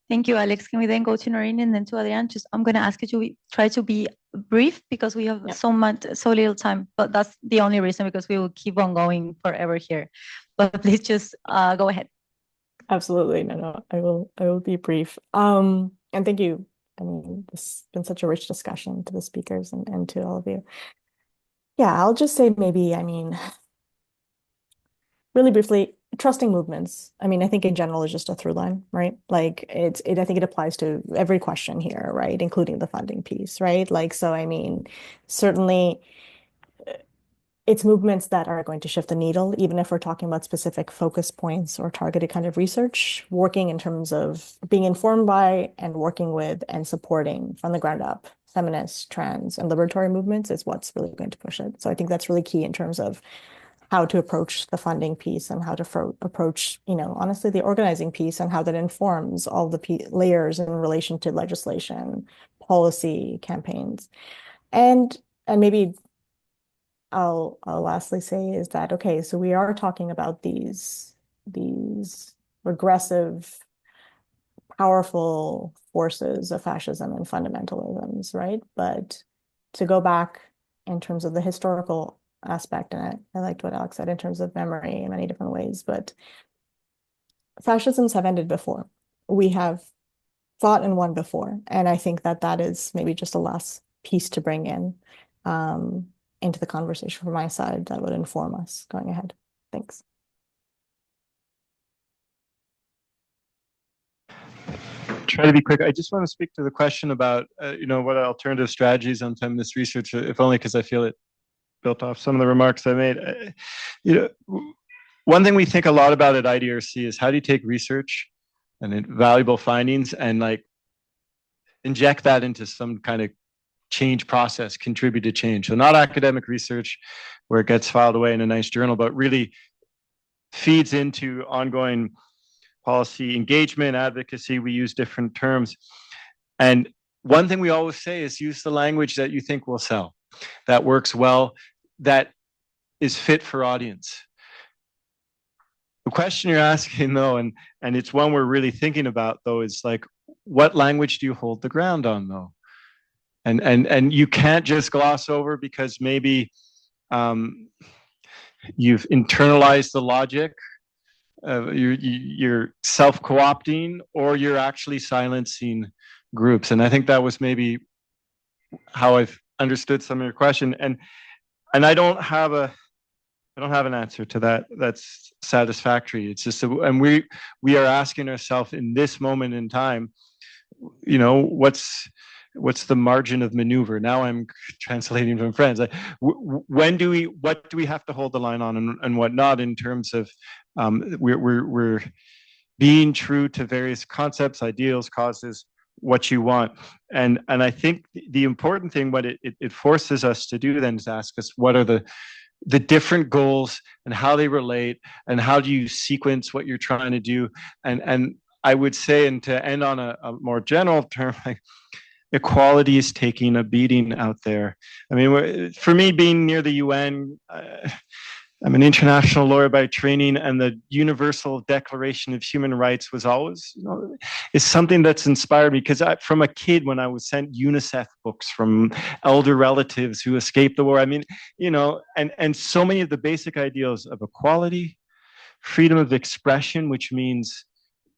Thank you, Alex. Can we then go to Naureen and then to Adrian? Just I'm going to ask you to try to be brief because we have so little time. But that's the only reason, because we will keep on going forever here. But please just go ahead. Absolutely. No, I will be brief. And thank you. I mean, this has been such a rich discussion to the speakers and to all of you. Yeah, I'll just say maybe, I mean, really briefly, trusting movements. I mean, I think in general is just a through line, right? Like I think it applies to every question here, right? Including the funding piece, right? Like, so I mean, certainly it's movements that are going to shift the needle, even if we're talking about specific focus points or targeted kind of research, working in terms of being informed by and working with and supporting from the ground up feminist, trans, and liberatory movements is what's really going to push it. So I think that's really key in terms of how to approach the funding piece and how to approach, you know, honestly, the organizing piece and how that informs all the layers in relation to legislation, policy, campaigns. And maybe I'll lastly say is that, okay, so we are talking about these regressive, powerful forces of fascism and fundamentalisms, right? But to go back in terms of the historical aspect, and I liked what Alex said in terms of memory in many different ways, but fascisms have ended before. We have fought and won before. And I think that that is maybe just a last piece to bring in into the conversation from my side that would inform us going ahead. Thanks. Try to be quick. I just want to speak to the question about, what are alternative strategies on feminist research, if only because I feel it built off some of the remarks I made. One thing we think a lot about at IDRC is how do you take research and valuable findings and inject that into some kind of change process, contribute to change. So not academic research where it gets filed away in a nice journal, but really feeds into ongoing policy engagement, advocacy. We use different terms. And one thing we always say is use the language that you think will sell, that works well, that is fit for audience. The question you're asking, though, and it's one we're really thinking about, though, is what language do you hold the ground on, though? And you can't just gloss over because maybe you've internalized the logic, you're self-co-opting, or you're actually silencing groups. And I think that was maybe how I've understood some of your question. And I don't have an answer to that that's satisfactory. It's just, and we are asking ourselves in this moment in time, what's the margin of maneuver? Now I'm translating from French. What do we have to hold the line on and what not in terms of we're being true to various concepts, ideals, causes, what you want. And I think the important thing, what it forces us to do then is ask us, what are the different goals and how they relate and how do you sequence what you're trying to do? And I would say, and to end on a more general term, equality is taking a beating out there. I mean, for me, being near the UN, I'm an international lawyer by training, and the Universal Declaration of Human Rights was always, is something that's inspired me because from a kid, when I was sent UNICEF books from elder relatives who escaped the war, I mean, and so many of the basic ideals of equality, freedom of expression, which means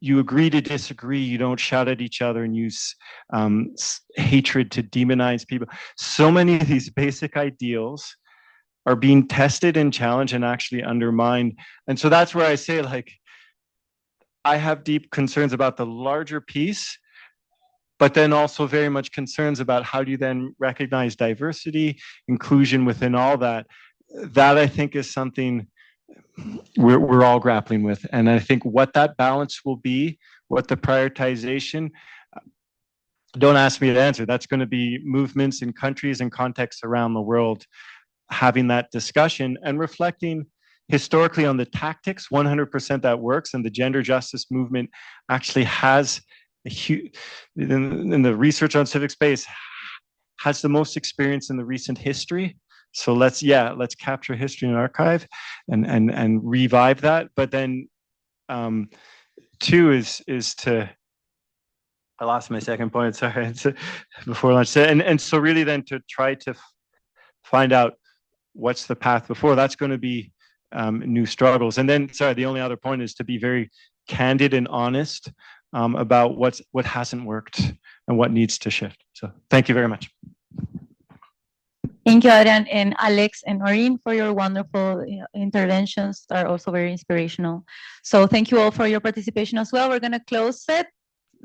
you agree to disagree, you don't shout at each other and use hatred to demonize people. So many of these basic ideals are being tested and challenged and actually undermined. And so that's where I say, I have deep concerns about the larger piece, but then also very much concerns about how do you then recognize diversity, inclusion within all that. That I think is something we're all grappling with. And I think what that balance will be, what the prioritization, don't ask me to answer. That's going to be movements in countries and contexts around the world having that discussion and reflecting historically on the tactics. 100% that works, and the gender justice movement actually has a huge, in the research on civic space, has the most experience in the recent history. So let's capture history and archive and revive that. But then two is to, I lost my second point, sorry, before lunch. And so really then to try to find out what's the path before. That's going to be new struggles. And then, sorry, the only other point is to be very candid and honest about what hasn't worked and what needs to shift. So thank you very much. Thank you, Adrian and Alex and Naureen, for your wonderful interventions that are also very inspirational. So thank you all for your participation as well. We're going to close it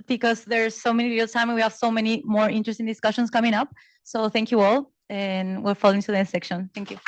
because there's so many little time and we have so many more interesting discussions coming up. So thank you all, and we'll fall into the next section. Thank you.